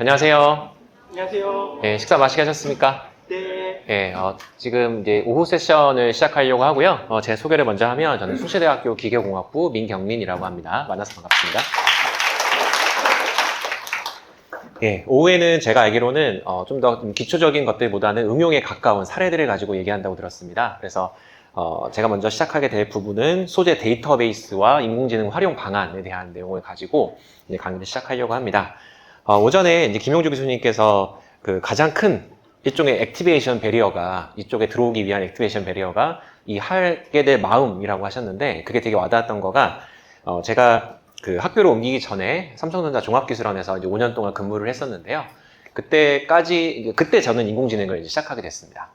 안녕하세요. 안녕하세요. 네, 식사 맛있게 하셨습니까? 네. 네, 지금 이제 오후 세션을 시작하려고 하고요. 제 소개를 먼저 하면 저는 숭실대학교 기계공학부 민경민이라고 합니다. 만나서 반갑습니다. 예, 오후에는 제가 알기로는 좀 더 기초적인 것들보다는 응용에 가까운 사례들을 가지고 얘기한다고 들었습니다. 그래서 제가 먼저 시작하게 될 부분은 소재 데이터베이스와 인공지능 활용 방안에 대한 내용을 가지고 이제 강의를 시작하려고 합니다. 오전에 이제 김용주 교수님께서 그 가장 큰 일종의 액티베이션 배리어가 이쪽에 들어오기 위한 액티베이션 배리어가 이 하게 될 마음이라고 하셨는데 그게 되게 와닿았던 거가 제가 그 학교를 옮기기 전에 삼성전자 종합기술원에서 이제 5년 동안 근무를 했었는데요. 그때 저는 인공지능을 이제 시작하게 됐습니다.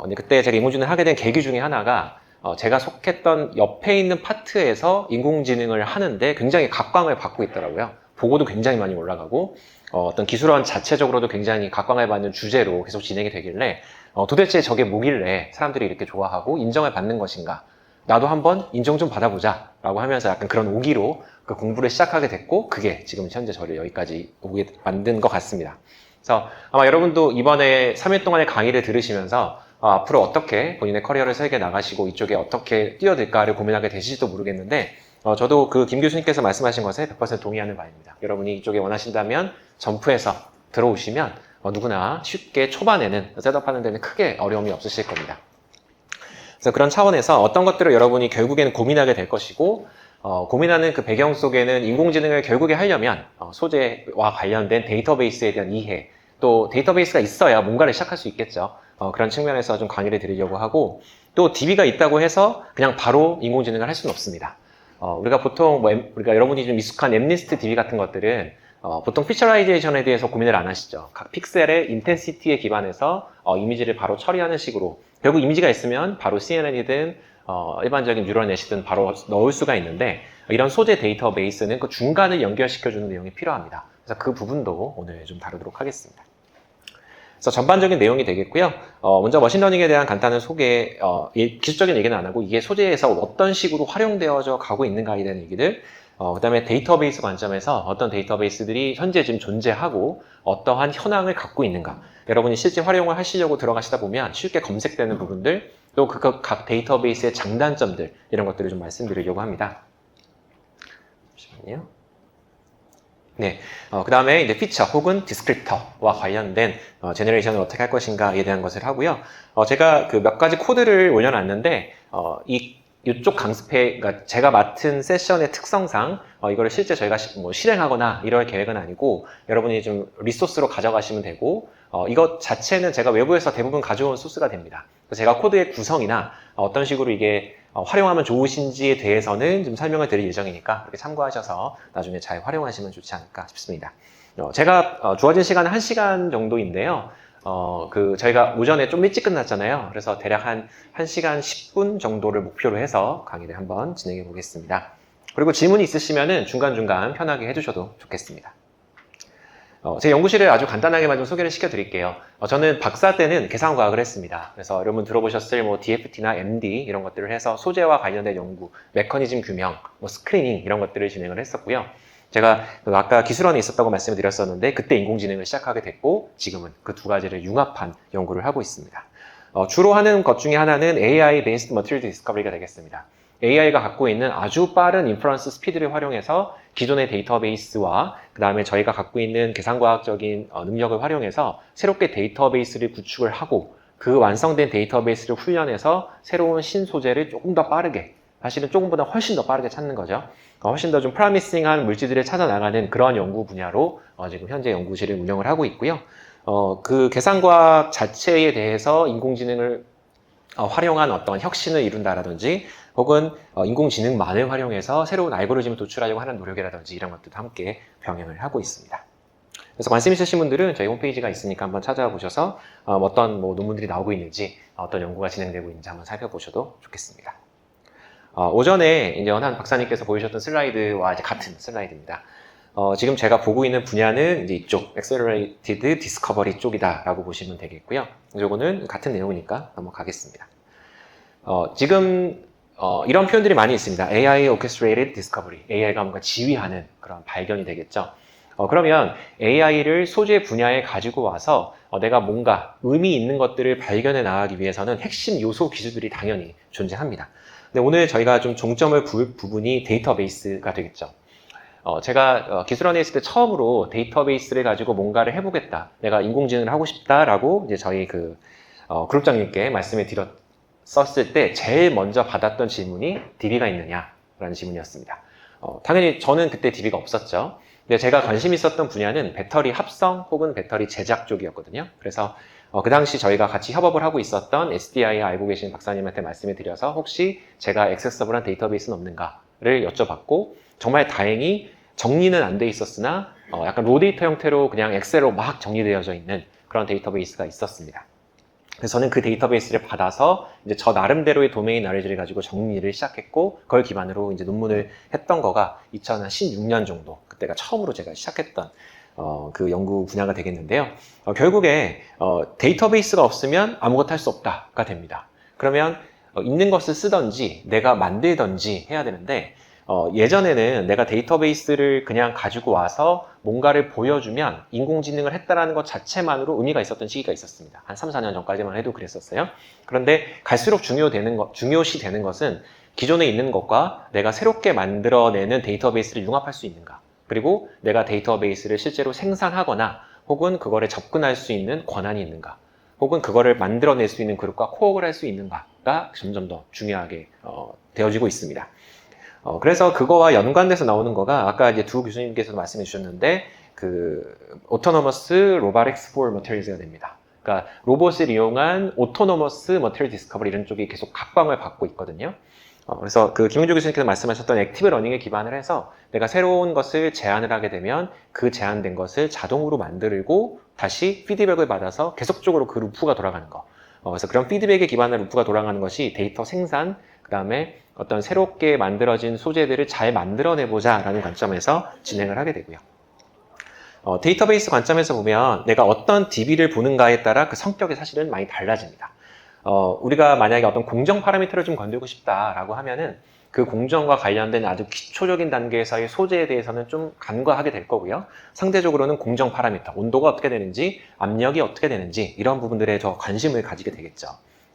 근데 그때 제가 인공지능을 하게 된 계기 중에 하나가 제가 속했던 옆에 있는 파트에서 인공지능을 하는데 굉장히 각광을 받고 있더라고요. 보고도 굉장히 많이 올라가고 어떤 기술원 자체적으로도 굉장히 각광을 받는 주제로 계속 진행이 되길래 도대체 저게 뭐길래 사람들이 이렇게 좋아하고 인정을 받는 것인가? 나도 한번 인정 좀 받아보자 라고 하면서 약간 그런 오기로 그 공부를 시작하게 됐고 그게 지금 현재 저를 여기까지 오게 만든 것 같습니다. 그래서 아마 여러분도 이번에 3일 동안의 강의를 들으시면서 앞으로 어떻게 본인의 커리어를 설계 나가시고 이쪽에 어떻게 뛰어들까를 고민하게 되실지도 모르겠는데 저도 그 김 교수님께서 말씀하신 것에 100% 동의하는 바입니다. 여러분이 이쪽에 원하신다면 점프해서 들어오시면 누구나 쉽게 초반에는 셋업하는 데는 크게 어려움이 없으실 겁니다. 그래서 그런 차원에서 어떤 것들을 여러분이 결국에는 고민하게 될 것이고 고민하는 그 배경 속에는 인공지능을 결국에 하려면 소재와 관련된 데이터베이스에 대한 이해 또 데이터베이스가 있어야 뭔가를 시작할 수 있겠죠. 그런 측면에서 좀 강의를 드리려고 하고 또 DB가 있다고 해서 그냥 바로 인공지능을 할 수는 없습니다. 우리가 보통 우리가 여러분이 좀 익숙한 엠니스트 DB 같은 것들은 보통 피처라이제이션에 대해서 고민을 안 하시죠. 각 픽셀의 인텐시티에 기반해서 이미지를 바로 처리하는 식으로 결국 이미지가 있으면 바로 CNN이든 일반적인 뉴럴넷이든 바로 넣을 수가 있는데 이런 소재 데이터베이스는 그 중간을 연결시켜주는 내용이 필요합니다. 그래서 그 부분도 오늘 좀 다루도록 하겠습니다. 그래서 전반적인 내용이 되겠고요. 먼저 머신러닝에 대한 간단한 소개, 기술적인 얘기는 안 하고 이게 소재에서 어떤 식으로 활용되어져 가고 있는가에 대한 얘기들, 그 다음에 데이터베이스 관점에서 어떤 데이터베이스들이 현재 지금 존재하고 어떠한 현황을 갖고 있는가. 여러분이 실제 활용을 하시려고 들어가시다 보면 쉽게 검색되는 부분들, 또 각 데이터베이스의 장단점들, 이런 것들을 좀 말씀드리려고 합니다. 잠시만요. 네, 그 다음에 이제 피처 혹은 디스크립터와 관련된 제너레이션을 어떻게 할 것인가에 대한 것을 하고요. 제가 그 몇 가지 코드를 올려놨는데 이쪽 강습회, 그러니까 제가 맡은 세션의 특성상 이거를 실제 저희가 실행하거나 이럴 계획은 아니고 여러분이 좀 리소스로 가져가시면 되고 이것 자체는 제가 외부에서 대부분 가져온 소스가 됩니다. 그래서 제가 코드의 구성이나 어떤 식으로 이게 활용하면 좋으신지에 대해서는 좀 설명을 드릴 예정이니까 그렇게 참고하셔서 나중에 잘 활용하시면 좋지 않을까 싶습니다. 제가 주어진 시간은 1시간 정도인데요. 저희가 오전에 좀 일찍 끝났잖아요. 그래서 대략 한 1시간 10분 정도를 목표로 해서 강의를 한번 진행해 보겠습니다. 그리고 질문이 있으시면은 중간중간 편하게 해주셔도 좋겠습니다. 제 연구실을 아주 간단하게만 좀 소개를 시켜드릴게요. 저는 박사 때는 계산과학을 했습니다. 그래서 여러분 들어보셨을 DFT나 MD 이런 것들을 해서 소재와 관련된 연구, 메커니즘 규명, 스크리닝 이런 것들을 진행을 했었고요. 제가 아까 기술원에 있었다고 말씀을 드렸었는데 그때 인공지능을 시작하게 됐고 지금은 그 두 가지를 융합한 연구를 하고 있습니다. 주로 하는 것 중에 하나는 AI Based Material Discovery가 되겠습니다. AI가 갖고 있는 아주 빠른 인퍼런스 스피드를 활용해서 기존의 데이터베이스와 그 다음에 저희가 갖고 있는 계산과학적인 능력을 활용해서 새롭게 데이터베이스를 구축을 하고 그 완성된 데이터베이스를 훈련해서 새로운 신소재를 조금 더 빠르게 사실은 조금보다 훨씬 더 빠르게 찾는 거죠. 훨씬 더 좀 프라미싱한 물질들을 찾아 나가는 그런 연구 분야로 지금 현재 연구실을 운영을 하고 있고요. 그 계산과학 자체에 대해서 인공지능을 활용한 어떤 혁신을 이룬다라든지 혹은 인공지능만을 활용해서 새로운 알고리즘을 도출하려고 하는 노력이라든지 이런 것들도 함께 병행을 하고 있습니다. 그래서 관심 있으신 분들은 저희 홈페이지가 있으니까 한번 찾아보셔서 어떤 논문들이 나오고 있는지 어떤 연구가 진행되고 있는지 한번 살펴보셔도 좋겠습니다. 오전에 이제 한 박사님께서 보여주셨던 슬라이드와 이제 같은 슬라이드입니다. 지금 제가 보고 있는 분야는 이제 이쪽 Accelerated Discovery 쪽이다라고 보시면 되겠고요. 이거는 같은 내용이니까 한번 가겠습니다. 지금 이런 표현들이 많이 있습니다. AI Orchestrated Discovery, AI가 뭔가 지휘하는 그런 발견이 되겠죠. 그러면 AI를 소재 분야에 가지고 와서 내가 뭔가 의미 있는 것들을 발견해 나가기 위해서는 핵심 요소 기술들이 당연히 존재합니다. 근데 오늘 저희가 좀 종점을 둘 부분이 데이터베이스가 되겠죠. 제가 기술원에 있을 때 처음으로 데이터베이스를 가지고 뭔가를 해보겠다. 내가 인공지능을 하고 싶다라고 이제 저희 그룹장님께 말씀을 드렸었을 때 제일 먼저 받았던 질문이 DB가 있느냐라는 질문이었습니다. 당연히 저는 그때 DB가 없었죠. 근데 제가 관심 있었던 분야는 배터리 합성 혹은 배터리 제작 쪽이었거든요. 그래서 그 당시 저희가 같이 협업을 하고 있었던 SDI에 알고 계신 박사님한테 말씀을 드려서 혹시 제가 액세서블한 데이터베이스는 없는가를 여쭤봤고 정말 다행히 정리는 안 돼 있었으나 약간 로데이터 형태로 그냥 엑셀로 막 정리되어져 있는 그런 데이터베이스가 있었습니다. 그래서 저는 그 데이터베이스를 받아서 이제 저 나름대로의 도메인 나레지를 가지고 정리를 시작했고 그걸 기반으로 이제 논문을 했던 거가 2016년 정도 그때가 처음으로 제가 시작했던 그 연구 분야가 되겠는데요. 결국에 데이터베이스가 없으면 아무것도 할 수 없다가 됩니다. 그러면 있는 것을 쓰던지 내가 만들던지 해야 되는데 예전에는 내가 데이터베이스를 그냥 가지고 와서 뭔가를 보여주면 인공지능을 했다라는 것 자체만으로 의미가 있었던 시기가 있었습니다. 한 3, 4년 전까지만 해도 그랬었어요. 그런데 갈수록 중요시 되는 것은 기존에 있는 것과 내가 새롭게 만들어내는 데이터베이스를 융합할 수 있는가. 그리고 내가 데이터베이스를 실제로 생산하거나 혹은 그거를 접근할 수 있는 권한이 있는가. 혹은 그거를 만들어낼 수 있는 그룹과 코업을 할 수 있는가가 점점 더 중요하게 되어지고 있습니다. 그래서 그거와 연관돼서 나오는 거가 아까 이제 두 교수님께서도 말씀해 주셨는데 Autonomous Robotics for Materials가 됩니다. 그러니까 로봇을 이용한 Autonomous Material Discovery 이런 쪽이 계속 각광을 받고 있거든요. 그래서 그 김은주 교수님께서 말씀하셨던 액티브 러닝에 기반을 해서 내가 새로운 것을 제안을 하게 되면 그 제안된 것을 자동으로 만들고 다시 피드백을 받아서 계속적으로 그 루프가 돌아가는 거. 그래서 그런 피드백에 기반한 루프가 돌아가는 것이 데이터 생산, 그 다음에 어떤 새롭게 만들어진 소재들을 잘 만들어내보자 라는 관점에서 진행을 하게 되고요. 데이터베이스 관점에서 보면 내가 어떤 DB를 보는가에 따라 그 성격이 사실은 많이 달라집니다. 우리가 만약에 어떤 공정 파라미터를 좀 건들고 싶다라고 하면은 그 공정과 관련된 아주 기초적인 단계에서의 소재에 대해서는 좀 간과하게 될 거고요. 상대적으로는 공정 파라미터, 온도가 어떻게 되는지, 압력이 어떻게 되는지 이런 부분들에 더 관심을 가지게 되겠죠.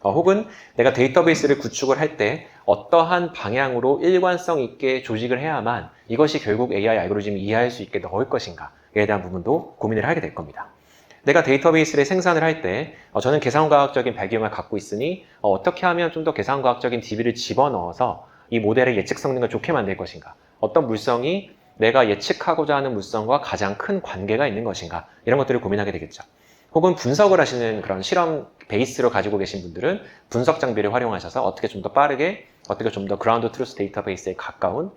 혹은 내가 데이터베이스를 구축을 할 때 어떠한 방향으로 일관성 있게 조직을 해야만 이것이 결국 AI 알고리즘이 이해할 수 있게 넣을 것인가에 대한 부분도 고민을 하게 될 겁니다. 내가 데이터베이스를 생산을 할 때 저는 계산과학적인 배경을 갖고 있으니 어떻게 하면 좀 더 계산과학적인 DB를 집어넣어서 이 모델의 예측 성능을 좋게 만들 것인가, 어떤 물성이 내가 예측하고자 하는 물성과 가장 큰 관계가 있는 것인가 이런 것들을 고민하게 되겠죠. 혹은 분석을 하시는 그런 실험 베이스로 가지고 계신 분들은 분석 장비를 활용하셔서 어떻게 좀 더 빠르게, 어떻게 좀 더 그라운드 트루스 데이터베이스에 가까운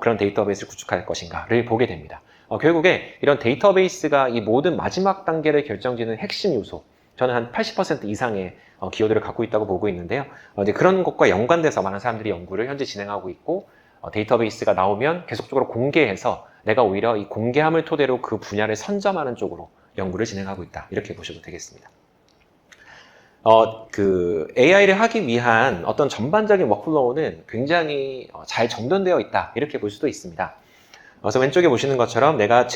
그런 데이터베이스를 구축할 것인가를 보게 됩니다. 결국에 이런 데이터베이스가 이 모든 마지막 단계를 결정짓는 핵심 요소, 저는 한 80% 이상의 기여도를 갖고 있다고 보고 있는데요. 이제 그런 것과 연관돼서 많은 사람들이 연구를 현재 진행하고 있고 데이터베이스가 나오면 계속적으로 공개해서 내가 오히려 이 공개함을 토대로 그 분야를 선점하는 쪽으로 연구를 진행하고 있다. 이렇게 보셔도 되겠습니다. AI를 하기 위한 어떤 전반적인 워크플로우는 굉장히 잘 정돈되어 있다. 이렇게 볼 수도 있습니다. 그래서 왼쪽에 보시는 것처럼 내가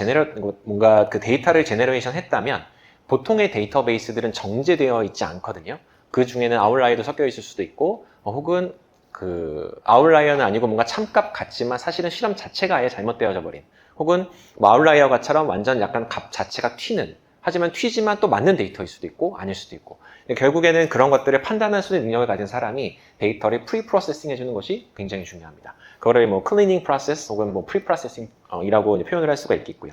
뭔가 그 데이터를 제너레이션 했다면 보통의 데이터베이스들은 정제되어 있지 않거든요. 그 중에는 아웃라이어도 섞여 있을 수도 있고 혹은 그 아웃라이어는 아니고 뭔가 참값 같지만 사실은 실험 자체가 아예 잘못되어져 버린 혹은 뭐 아웃라이어처럼 완전 약간 값 자체가 튀는 하지만 튀지만 또 맞는 데이터일 수도 있고 아닐 수도 있고 결국에는 그런 것들을 판단할 수 있는 능력을 가진 사람이 데이터를 프리프로세싱 해주는 것이 굉장히 중요합니다. 그거를 뭐 클리닝 프로세스 혹은 뭐 프리프로세싱이라고 표현을 할 수가 있겠고요.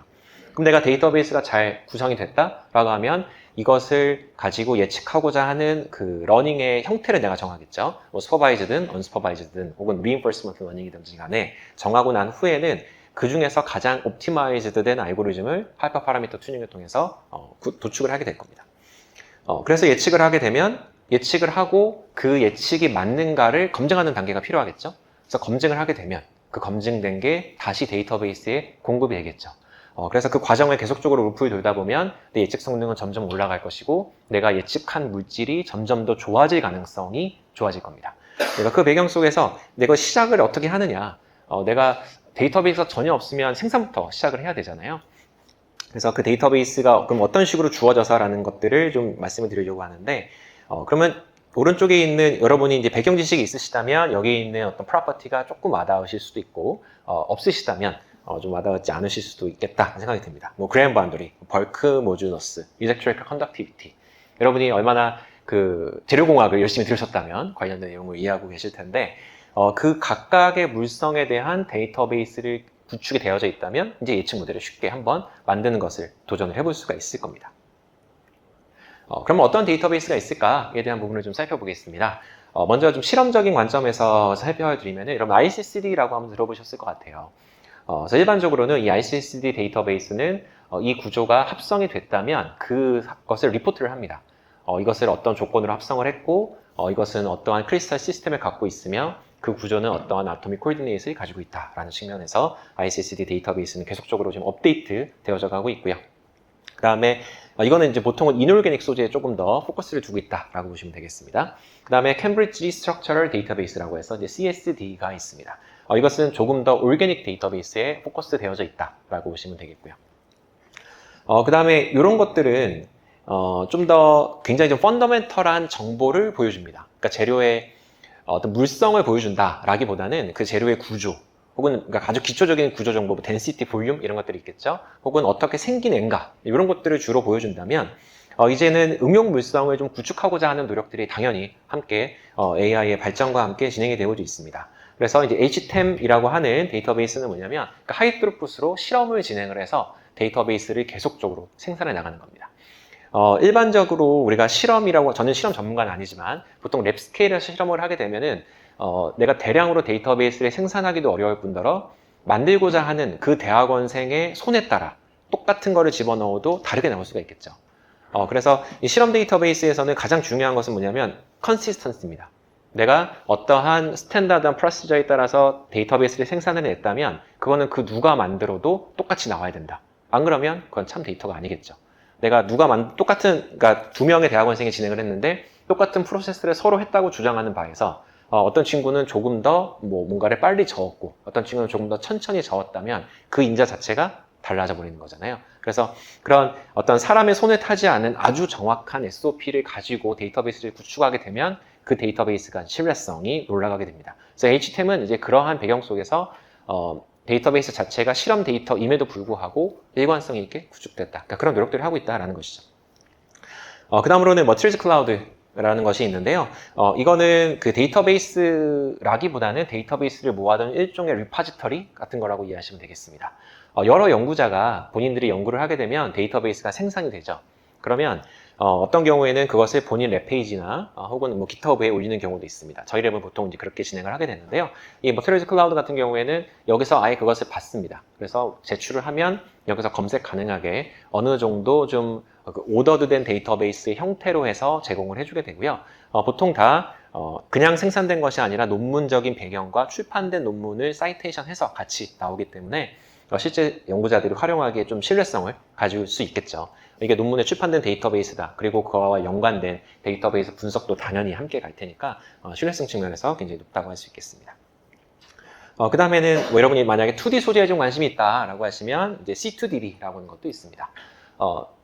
그럼 내가 데이터베이스가 잘 구성이 됐다라고 하면 이것을 가지고 예측하고자 하는 그 러닝의 형태를 내가 정하겠죠. 뭐 슈퍼바이즈든 언슈퍼바이즈든 혹은 reinforcement 러닝이든지 간에 정하고 난 후에는 그 중에서 가장 옵티마이즈드 된 알고리즘을 하이퍼 파라미터 튜닝을 통해서 도축을 하게 될 겁니다. 그래서 예측을 하게 되면 예측을 하고 그 예측이 맞는가를 검증하는 단계가 필요하겠죠. 그래서 검증을 하게 되면 그 검증된 게 다시 데이터베이스에 공급이 되겠죠. 그래서 그 과정을 계속적으로 루프를 돌다 보면 내 예측 성능은 점점 올라갈 것이고 내가 예측한 물질이 점점 더 좋아질 가능성이 좋아질 겁니다. 그러니까 그 배경 속에서 내가 시작을 어떻게 하느냐, 내가 데이터베이스가 전혀 없으면 생산부터 시작을 해야 되잖아요. 그래서 그 데이터베이스가 그럼 어떤 식으로 주어져서라는 것들을 좀 말씀을 드리려고 하는데, 그러면 오른쪽에 있는 여러분이 이제 배경 지식이 있으시다면 여기 있는 어떤 프로퍼티가 조금 와닿으실 수도 있고, 없으시다면 좀 와닿지 않으실 수도 있겠다 생각이 듭니다. 뭐 그레인 바운더리, 벌크 모주너스, 일렉트리컬 컨덕티비티. 여러분이 얼마나 그 재료공학을 열심히 들으셨다면 관련된 내용을 이해하고 계실 텐데, 그 각각의 물성에 대한 데이터베이스를 구축이 되어져 있다면 이제 예측 모델을 쉽게 한번 만드는 것을 도전을 해볼 수가 있을 겁니다. 그러면 어떤 데이터베이스가 있을까에 대한 부분을 좀 살펴보겠습니다. 먼저 좀 실험적인 관점에서 살펴드리면 여러분 ICCD라고 한번 들어보셨을 것 같아요. 그래서 일반적으로는 이 ICCD 데이터베이스는 이 구조가 합성이 됐다면 그것을 리포트를 합니다. 이것을 어떤 조건으로 합성을 했고, 이것은 어떠한 크리스탈 시스템을 갖고 있으며 그 구조는 어떠한 아토믹 코디네이트를 가지고 있다라는 측면에서 ICCD 데이터베이스는 계속적으로 지금 업데이트 되어져 가고 있고요. 그 다음에 이거는 이제 보통은 이놀게닉 소재에 조금 더 포커스를 두고 있다라고 보시면 되겠습니다. 그 다음에 캠브리지 스트럭처럴 데이터베이스라고 해서 이제 CSD가 있습니다. 이것은 조금 더 올게닉 데이터베이스에 포커스 되어져 있다라고 보시면 되겠고요. 그 다음에 이런 것들은 좀 더 굉장히 좀 펀더멘털한 정보를 보여줍니다. 그러니까 재료의 어떤 물성을 보여준다라기보다는 그 재료의 구조, 혹은 그러니까 아주 기초적인 구조 정보, density, 볼륨 이런 것들이 있겠죠. 혹은 어떻게 생기는가 이런 것들을 주로 보여준다면 이제는 응용 물성을 좀 구축하고자 하는 노력들이 당연히 함께 AI의 발전과 함께 진행이 되고 있습니다. 그래서 이제 HTEM이라고 하는 데이터베이스는 뭐냐면 그러니까 하이트루풋으로 실험을 진행을 해서 데이터베이스를 계속적으로 생산해 나가는 겁니다. 일반적으로 우리가 실험이라고, 저는 실험 전문가는 아니지만 보통 랩 스케일에서 실험을 하게 되면은 내가 대량으로 데이터베이스를 생산하기도 어려울 뿐더러 만들고자 하는 그 대학원생의 손에 따라 똑같은 거를 집어넣어도 다르게 나올 수가 있겠죠. 그래서 이 실험 데이터베이스에서는 가장 중요한 것은 뭐냐면 컨시스턴시입니다. 내가 어떠한 스탠다드한 프로시저에 따라서 데이터베이스를 생산해 냈다면 그거는 그 누가 만들어도 똑같이 나와야 된다. 안 그러면 그건 참 데이터가 아니겠죠. 내가 그러니까 두 명의 대학원생이 진행을 했는데 똑같은 프로세스를 서로 했다고 주장하는 바에서 어떤 친구는 조금 더 뭔가를 빨리 저었고 어떤 친구는 조금 더 천천히 저었다면 그 인자 자체가 달라져 버리는 거잖아요. 그래서 그런 어떤 사람의 손에 타지 않은 아주 정확한 SOP를 가지고 데이터베이스를 구축하게 되면 그 데이터베이스가 신뢰성이 올라가게 됩니다. 그래서 HTM은 이제 그러한 배경 속에서 데이터베이스 자체가 실험 데이터임에도 불구하고 일관성 있게 구축됐다. 그러니까 그런 노력들을 하고 있다는 것이죠. 그 다음으로는 머티리얼즈 클라우드라는 것이 있는데요. 이거는 그 데이터베이스라기보다는 데이터베이스를 모아둔 일종의 리파지터리 같은 거라고 이해하시면 되겠습니다. 여러 연구자가 본인들이 연구를 하게 되면 데이터베이스가 생산이 되죠. 그러면 어떤 경우에는 그것을 본인 웹페이지나 혹은 뭐 깃허브에 올리는 경우도 있습니다. 저희 랩은 보통 이제 그렇게 진행을 하게 되는데요. 이 머티리얼즈 클라우드 같은 경우에는 여기서 아예 그것을 받습니다. 그래서 제출을 하면 여기서 검색 가능하게 어느 정도 좀 오더드된 데이터베이스의 형태로 해서 제공을 해주게 되고요. 보통 다 그냥 생산된 것이 아니라 논문적인 배경과 출판된 논문을 사이테이션해서 같이 나오기 때문에 실제 연구자들이 활용하기에 좀 신뢰성을 가질 수 있겠죠. 이게 논문에 출판된 데이터베이스다. 그리고 그와 연관된 데이터베이스 분석도 당연히 함께 갈 테니까 신뢰성 측면에서 굉장히 높다고 할 수 있겠습니다. 그 다음에는 여러분이 만약에 2D 소재에 좀 관심이 있다라고 하시면 이제 C2DB라고 하는 것도 있습니다.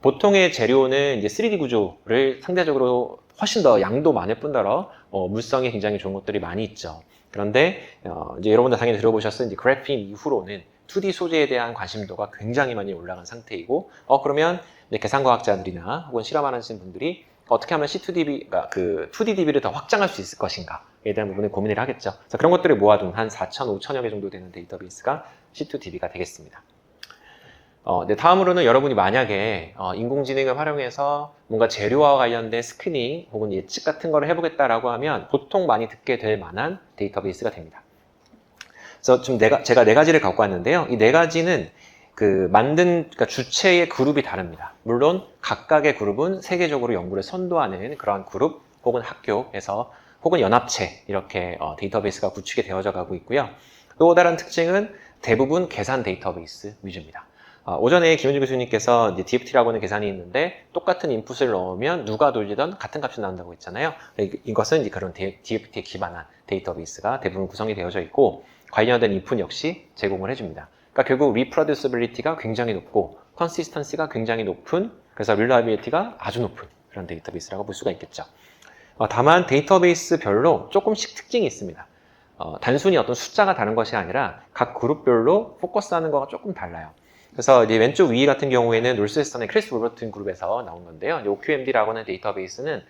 보통의 재료는 이제 3D 구조를 상대적으로 훨씬 더 양도 많을 뿐더러 물성이 굉장히 좋은 것들이 많이 있죠. 그런데 이제 여러분들 당연히 들어보셨을 이제 그래핀 이후로는 2D 소재에 대한 관심도가 굉장히 많이 올라간 상태이고, 그러면 이제 계산과학자들이나 혹은 실험하시는 분들이 어떻게 하면 C2DB, 그 2DDB를 더 확장할 수 있을 것인가에 대한 부분을 고민을 하겠죠. 그래서 그런 것들을 모아둔 한 4,000, 5,000여 개 정도 되는 데이터베이스가 C2DB가 되겠습니다. 네, 다음으로는 여러분이 만약에 인공지능을 활용해서 뭔가 재료와 관련된 스크리닝 혹은 예측 같은 거를 해보겠다라고 하면 보통 많이 듣게 될 만한 데이터베이스가 됩니다. 그래서 좀 제가 네 가지를 갖고 왔는데요. 이 네 가지는 그러니까 주체의 그룹이 다릅니다. 물론 각각의 그룹은 세계적으로 연구를 선도하는 그러한 그룹 혹은 학교에서 혹은 연합체 이렇게 데이터베이스가 구축이 되어져 가고 있고요. 또 다른 특징은 대부분 계산 데이터베이스 위주입니다. 오전에 김은주 교수님께서 이제 DFT라고 하는 계산이 있는데 똑같은 인풋을 넣으면 누가 돌리던 같은 값이 나온다고 했잖아요. 이것은 이제 그런 DFT에 기반한 데이터베이스가 대부분 구성이 되어져 있고 관련된 인풋 역시 제공을 해줍니다. 그러니까 결국 리프로듀시빌리티가 굉장히 높고 컨시스턴시가 굉장히 높은, 그래서 릴라이빌리티가 아주 높은 그런 데이터베이스라고 볼 수가 있겠죠. 다만 데이터베이스별로 조금씩 특징이 있습니다. 단순히 어떤 숫자가 다른 것이 아니라 각 그룹별로 포커스하는 거가 조금 달라요. 그래서 이제 왼쪽 위 같은 경우에는 놀스웨스턴의 크리스 월버튼 그룹에서 나온 건데요. OQMD라고 하는 데이터베이스는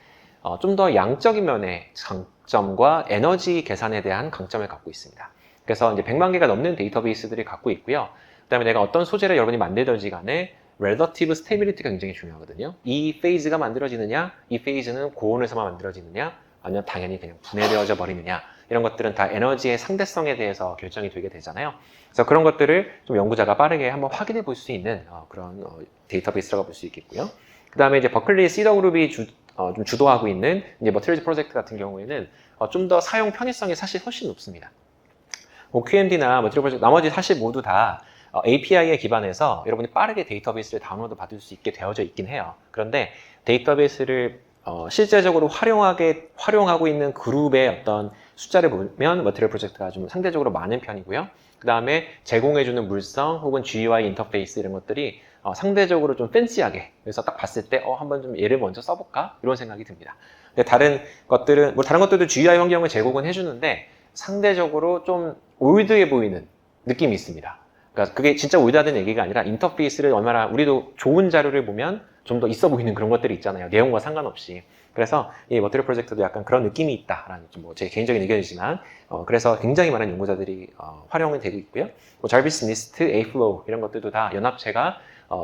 좀 더 양적인 면의 장점과 에너지 계산에 대한 강점을 갖고 있습니다. 그래서 이제 100만 개가 넘는 데이터베이스들이 갖고 있고요. 그다음에 내가 어떤 소재를 여러분이 만들든지 간에 relative stability가 굉장히 중요하거든요. 이 페이즈가 만들어지느냐, 이 페이즈는 고온에서만 만들어지느냐, 아니면 당연히 그냥 분해되어져 버리느냐, 이런 것들은 다 에너지의 상대성에 대해서 결정이 되게 되잖아요. 그래서 그런 것들을 좀 연구자가 빠르게 한번 확인해 볼 수 있는 그런 데이터베이스라고 볼 수 있겠고요. 그 다음에 이제 버클리 시더 그룹이 좀 주도하고 있는 이제 머티리얼즈 프로젝트 같은 경우에는 좀 더 사용 편의성이 사실 훨씬 높습니다. QMD나 머티리얼 프로젝트 나머지 사실 모두 다 API에 기반해서 여러분이 빠르게 데이터베이스를 다운로드 받을 수 있게 되어져 있긴 해요. 그런데 데이터베이스를 실제적으로 활용하고 있는 그룹의 어떤 숫자를 보면 머티리얼 프로젝트가 좀 상대적으로 많은 편이고요. 그 다음에 제공해주는 물성 혹은 GUI 인터페이스 이런 것들이 상대적으로 좀 팬시하게, 그래서 딱 봤을 때 한번 좀 얘를 먼저 써볼까? 이런 생각이 듭니다. 근데 다른 것들도 GUI 환경을 제공은 해주는데 상대적으로 좀 올드해 보이는 느낌이 있습니다. 그러니까 그게 진짜 올드하다는 얘기가 아니라 인터페이스를 얼마나, 우리도 좋은 자료를 보면 좀 더 있어 보이는 그런 것들이 있잖아요. 내용과 상관없이. 그래서 이 머티리얼 프로젝트도 약간 그런 느낌이 있다라는 좀 제 개인적인 의견이지만, 그래서 굉장히 많은 연구자들이 활용이 되고 있고요. 자비스 니스트, 에이플로우 이런 것들도 다 연합체가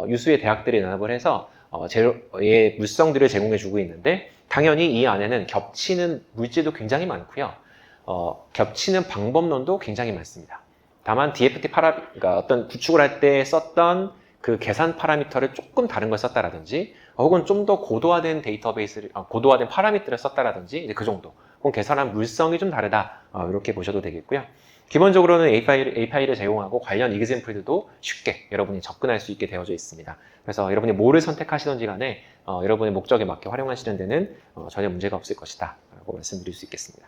유수의 대학들이 연합을 해서 제로의 물성들을 제공해주고 있는데, 당연히 이 안에는 겹치는 물질도 굉장히 많고요. 겹치는 방법론도 굉장히 많습니다. 다만 DFT 그러니까 어떤 구축을 할 때 썼던 그 계산 파라미터를 조금 다른 걸 썼다라든지, 혹은 좀 더 고도화된 고도화된 파라미터를 썼다라든지, 이제 그 정도. 혹은 계산한 물성이 좀 다르다. 이렇게 보셔도 되겠고요. 기본적으로는 API를 제공하고 관련 example들도 쉽게 여러분이 접근할 수 있게 되어져 있습니다. 그래서 여러분이 뭐를 선택하시던지 간에 여러분의 목적에 맞게 활용하시는 데는 전혀 문제가 없을 것이다 라고 말씀드릴 수 있겠습니다.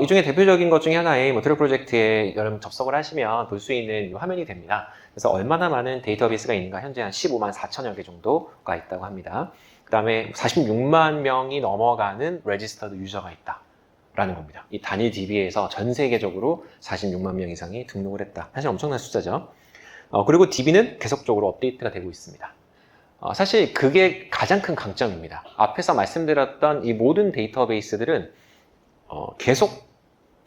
이 중에 대표적인 것 중에 하나의 머티리얼 프로젝트에 여러분 접속을 하시면 볼 수 있는 이 화면이 됩니다. 그래서 얼마나 많은 데이터베이스가 있는가, 현재 한 15만 4천여 개 정도가 있다고 합니다. 그 다음에 46만 명이 넘어가는 레지스터드 유저가 있다라는 겁니다. 이 단일 DB에서 전 세계적으로 46만 명 이상이 등록을 했다. 사실 엄청난 숫자죠. 그리고 DB는 계속적으로 업데이트가 되고 있습니다. 사실 그게 가장 큰 강점입니다. 앞에서 말씀드렸던 이 모든 데이터베이스들은 계속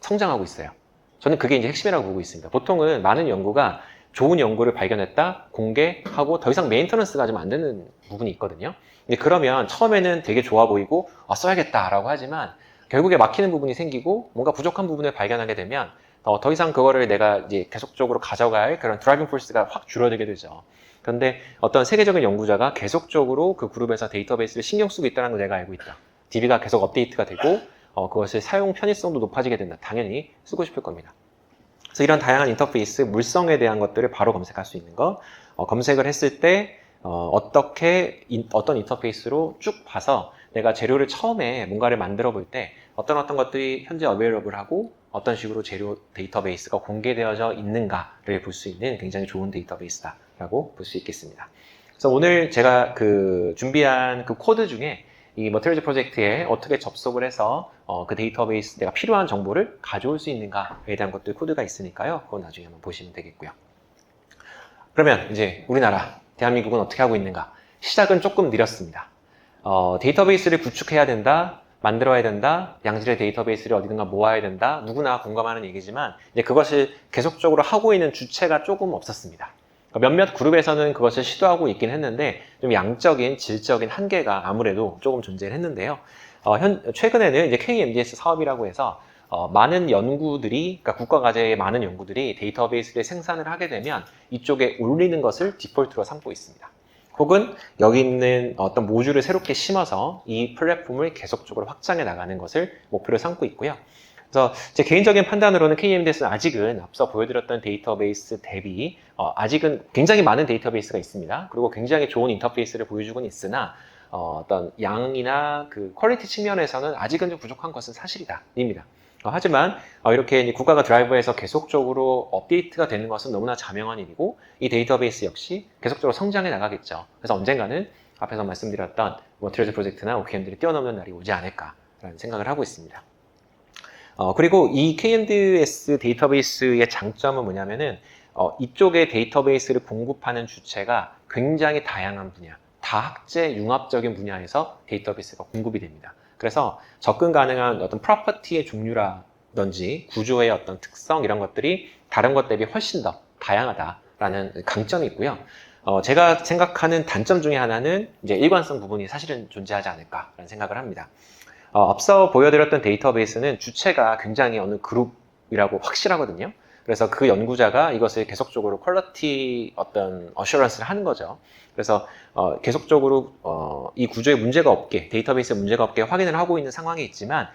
성장하고 있어요. 저는 그게 이제 핵심이라고 보고 있습니다. 보통은 많은 연구가 좋은 연구를 발견했다, 공개하고 더 이상 메인터넌스가 좀 안 되는 부분이 있거든요. 그러면 처음에는 되게 좋아 보이고 써야겠다라고 하지만 결국에 막히는 부분이 생기고 뭔가 부족한 부분을 발견하게 되면 더 이상 그거를 내가 이제 계속적으로 가져갈 그런 드라이빙 포스가 확 줄어들게 되죠. 그런데 어떤 세계적인 연구자가 계속적으로 그 그룹에서 데이터베이스를 신경 쓰고 있다는 걸 내가 알고 있다. DB가 계속 업데이트가 되고 그것을 사용 편의성도 높아지게 된다. 당연히 쓰고 싶을 겁니다. 그래서 이런 다양한 인터페이스, 물성에 대한 것들을 바로 검색할 수 있는 거, 검색을 했을 때 어떤 인터페이스로 쭉 봐서 내가 재료를 처음에 뭔가를 만들어 볼 때 어떤 것들이 현재 어베일러블하고 어떤 식으로 재료 데이터베이스가 공개되어져 있는가를 볼 수 있는 굉장히 좋은 데이터베이스다라고 볼 수 있겠습니다. 그래서 오늘 제가 준비한 그 코드 중에 이 머티리얼즈 프로젝트에 어떻게 접속을 해서 그 데이터베이스 내가 필요한 정보를 가져올 수 있는가에 대한 것들 코드가 있으니까요. 그건 나중에 한번 보시면 되겠고요. 그러면 이제 우리나라, 대한민국은 어떻게 하고 있는가? 시작은 조금 느렸습니다. 데이터베이스를 구축해야 된다, 만들어야 된다, 양질의 데이터베이스를 어디든가 모아야 된다, 누구나 공감하는 얘기지만 이제 그것을 계속적으로 하고 있는 주체가 조금 없었습니다. 몇몇 그룹에서는 그것을 시도하고 있긴 했는데 좀 양적인, 질적인 한계가 아무래도 조금 존재를 했는데요. 최근에는 이제 KMDS 사업이라고 해서 많은 연구들이, 그러니까 국가과제의 많은 연구들이 데이터베이스를 생산을 하게 되면 이쪽에 올리는 것을 디폴트로 삼고 있습니다. 혹은 여기 있는 어떤 모듈을 새롭게 심어서 이 플랫폼을 계속적으로 확장해 나가는 것을 목표로 삼고 있고요. 그래서 제 개인적인 판단으로는 KMDS는 아직은 앞서 보여드렸던 데이터베이스 대비 아직은 굉장히 많은 데이터베이스가 있습니다. 그리고 굉장히 좋은 인터페이스를 보여주고는 있으나 어떤 양이나 그 퀄리티 측면에서는 아직은 좀 부족한 것은 사실이다 입니다. 하지만 이렇게 이제 국가가 드라이버에서 계속적으로 업데이트가 되는 것은 너무나 자명한 일이고 이 데이터베이스 역시 계속적으로 성장해 나가겠죠. 그래서 언젠가는 앞에서 말씀드렸던 뭐 트레저 프로젝트나 OKM들이 뛰어넘는 날이 오지 않을까라는 생각을 하고 있습니다. 그리고 이 K&S 데이터베이스의 장점은 뭐냐면은 이쪽의 데이터베이스를 공급하는 주체가 굉장히 다양한 분야, 다학제 융합적인 분야에서 데이터베이스가 공급이 됩니다. 그래서 접근 가능한 어떤 프로퍼티의 종류라든지 구조의 어떤 특성 이런 것들이 다른 것 대비 훨씬 더 다양하다라는 강점이 있고요. 제가 생각하는 단점 중에 하나는 이제 일관성 부분이 사실은 존재하지 않을까라는 생각을 합니다. 앞서 보여드렸던 데이터베이스는 주체가 굉장히 어느 그룹이라고 확실하거든요. 그래서 그 연구자가 이것을 계속적으로 퀄리티 어떤 어슈런스를 하는 거죠. 그래서 계속적으로 이 구조에 문제가 없게, 데이터베이스에 문제가 없게 확인을 하고 있는 상황이 있지만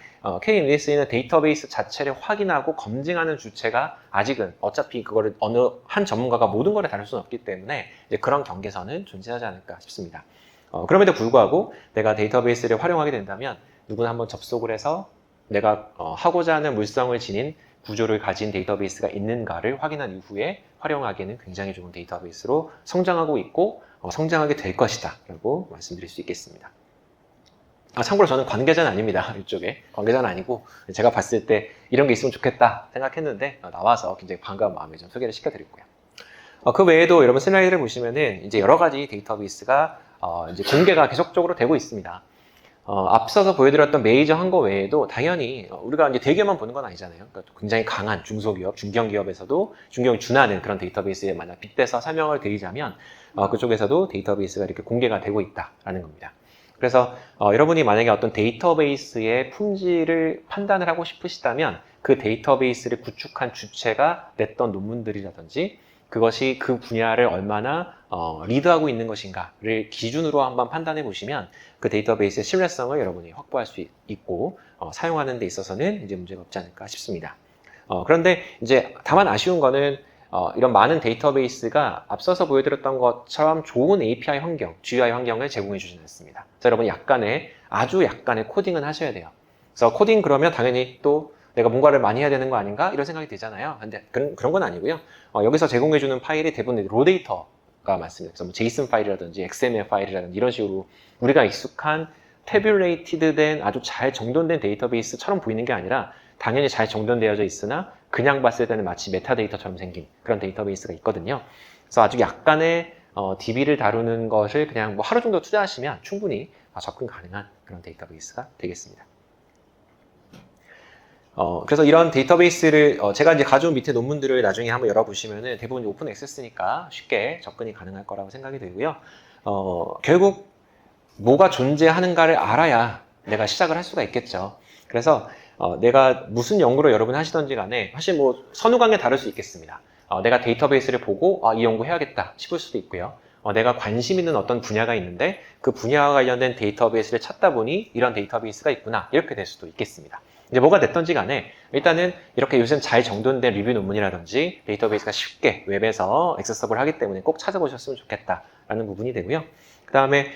K&S는 데이터베이스 자체를 확인하고 검증하는 주체가 아직은 어차피 그거를 어느 한 전문가가 모든 걸 다룰 수는 없기 때문에 이제 그런 경계선은 존재하지 않을까 싶습니다. 그럼에도 불구하고 내가 데이터베이스를 활용하게 된다면 누구나 한번 접속을 해서 내가 하고자 하는 물성을 지닌 구조를 가진 데이터베이스가 있는가를 확인한 이후에 활용하기에는 굉장히 좋은 데이터베이스로 성장하고 있고 성장하게 될 것이다 라고 말씀드릴 수 있겠습니다. 참고로 저는 관계자는 아닙니다. 이쪽에 관계자는 아니고 제가 봤을 때 이런 게 있으면 좋겠다 생각했는데 나와서 굉장히 반가운 마음에 좀 소개를 시켜드렸고요. 그 외에도 여러분 슬라이드를 보시면은 이제 여러 가지 데이터베이스가 이제 공개가 계속적으로 되고 있습니다. 앞서서 보여드렸던 메이저한 거 외에도 당연히 우리가 이제 대기업만 보는 건 아니잖아요. 그러니까 굉장히 강한 중소기업, 중견기업에서도 중견이 준하는 그런 데이터베이스에 만약 빗대서 설명을 드리자면 그쪽에서도 데이터베이스가 이렇게 공개가 되고 있다라는 겁니다. 그래서 여러분이 만약에 어떤 데이터베이스의 품질을 판단을 하고 싶으시다면 그 데이터베이스를 구축한 주체가 냈던 논문들이라든지 그것이 그 분야를 얼마나 리드하고 있는 것인가를 기준으로 한번 판단해 보시면 그 데이터베이스의 신뢰성을 여러분이 확보할 수 있고 사용하는 데 있어서는 이제 문제가 없지 않을까 싶습니다. 그런데 이제 다만 아쉬운 거는 이런 많은 데이터베이스가 앞서서 보여드렸던 것처럼 좋은 API 환경, GUI 환경을 제공해 주지는 않습니다. 그래서 여러분 아주 약간의 코딩은 하셔야 돼요. 그래서 코딩 그러면 당연히 또 내가 뭔가를 많이 해야 되는 거 아닌가? 이런 생각이 들잖아요. 근데 그런 건 아니고요. 여기서 제공해주는 파일이 대부분 로 데이터가 많습니다. 그래서 뭐 JSON 파일이라든지 XML 파일이라든지 이런 식으로 우리가 익숙한 태뷸레이티드 된 아주 잘 정돈된 데이터베이스처럼 보이는 게 아니라 당연히 잘 정돈되어져 있으나 그냥 봤을 때는 마치 메타데이터처럼 생긴 그런 데이터베이스가 있거든요. 그래서 아주 약간의 DB를 다루는 것을 그냥 뭐 하루 정도 투자하시면 충분히 접근 가능한 그런 데이터베이스가 되겠습니다. 그래서 이런 데이터베이스를 제가 이제 가져온 밑에 논문들을 나중에 한번 열어보시면은 대부분 오픈 액세스니까 쉽게 접근이 가능할 거라고 생각이 들고요. 결국 뭐가 존재하는가를 알아야 내가 시작을 할 수가 있겠죠. 그래서 내가 무슨 연구를 여러분이 하시던지 간에 사실 뭐 선후관계 다를 수 있겠습니다. 내가 데이터베이스를 보고 이 연구 해야겠다 싶을 수도 있고요. 내가 관심 있는 어떤 분야가 있는데 그 분야와 관련된 데이터베이스를 찾다 보니 이런 데이터베이스가 있구나 이렇게 될 수도 있겠습니다. 이제 뭐가 됐던지 간에 일단은 이렇게 요즘 잘 정돈된 리뷰 논문이라든지 데이터베이스가 쉽게 웹에서 액세서블 하기 때문에 꼭 찾아보셨으면 좋겠다라는 부분이 되고요. 그 다음에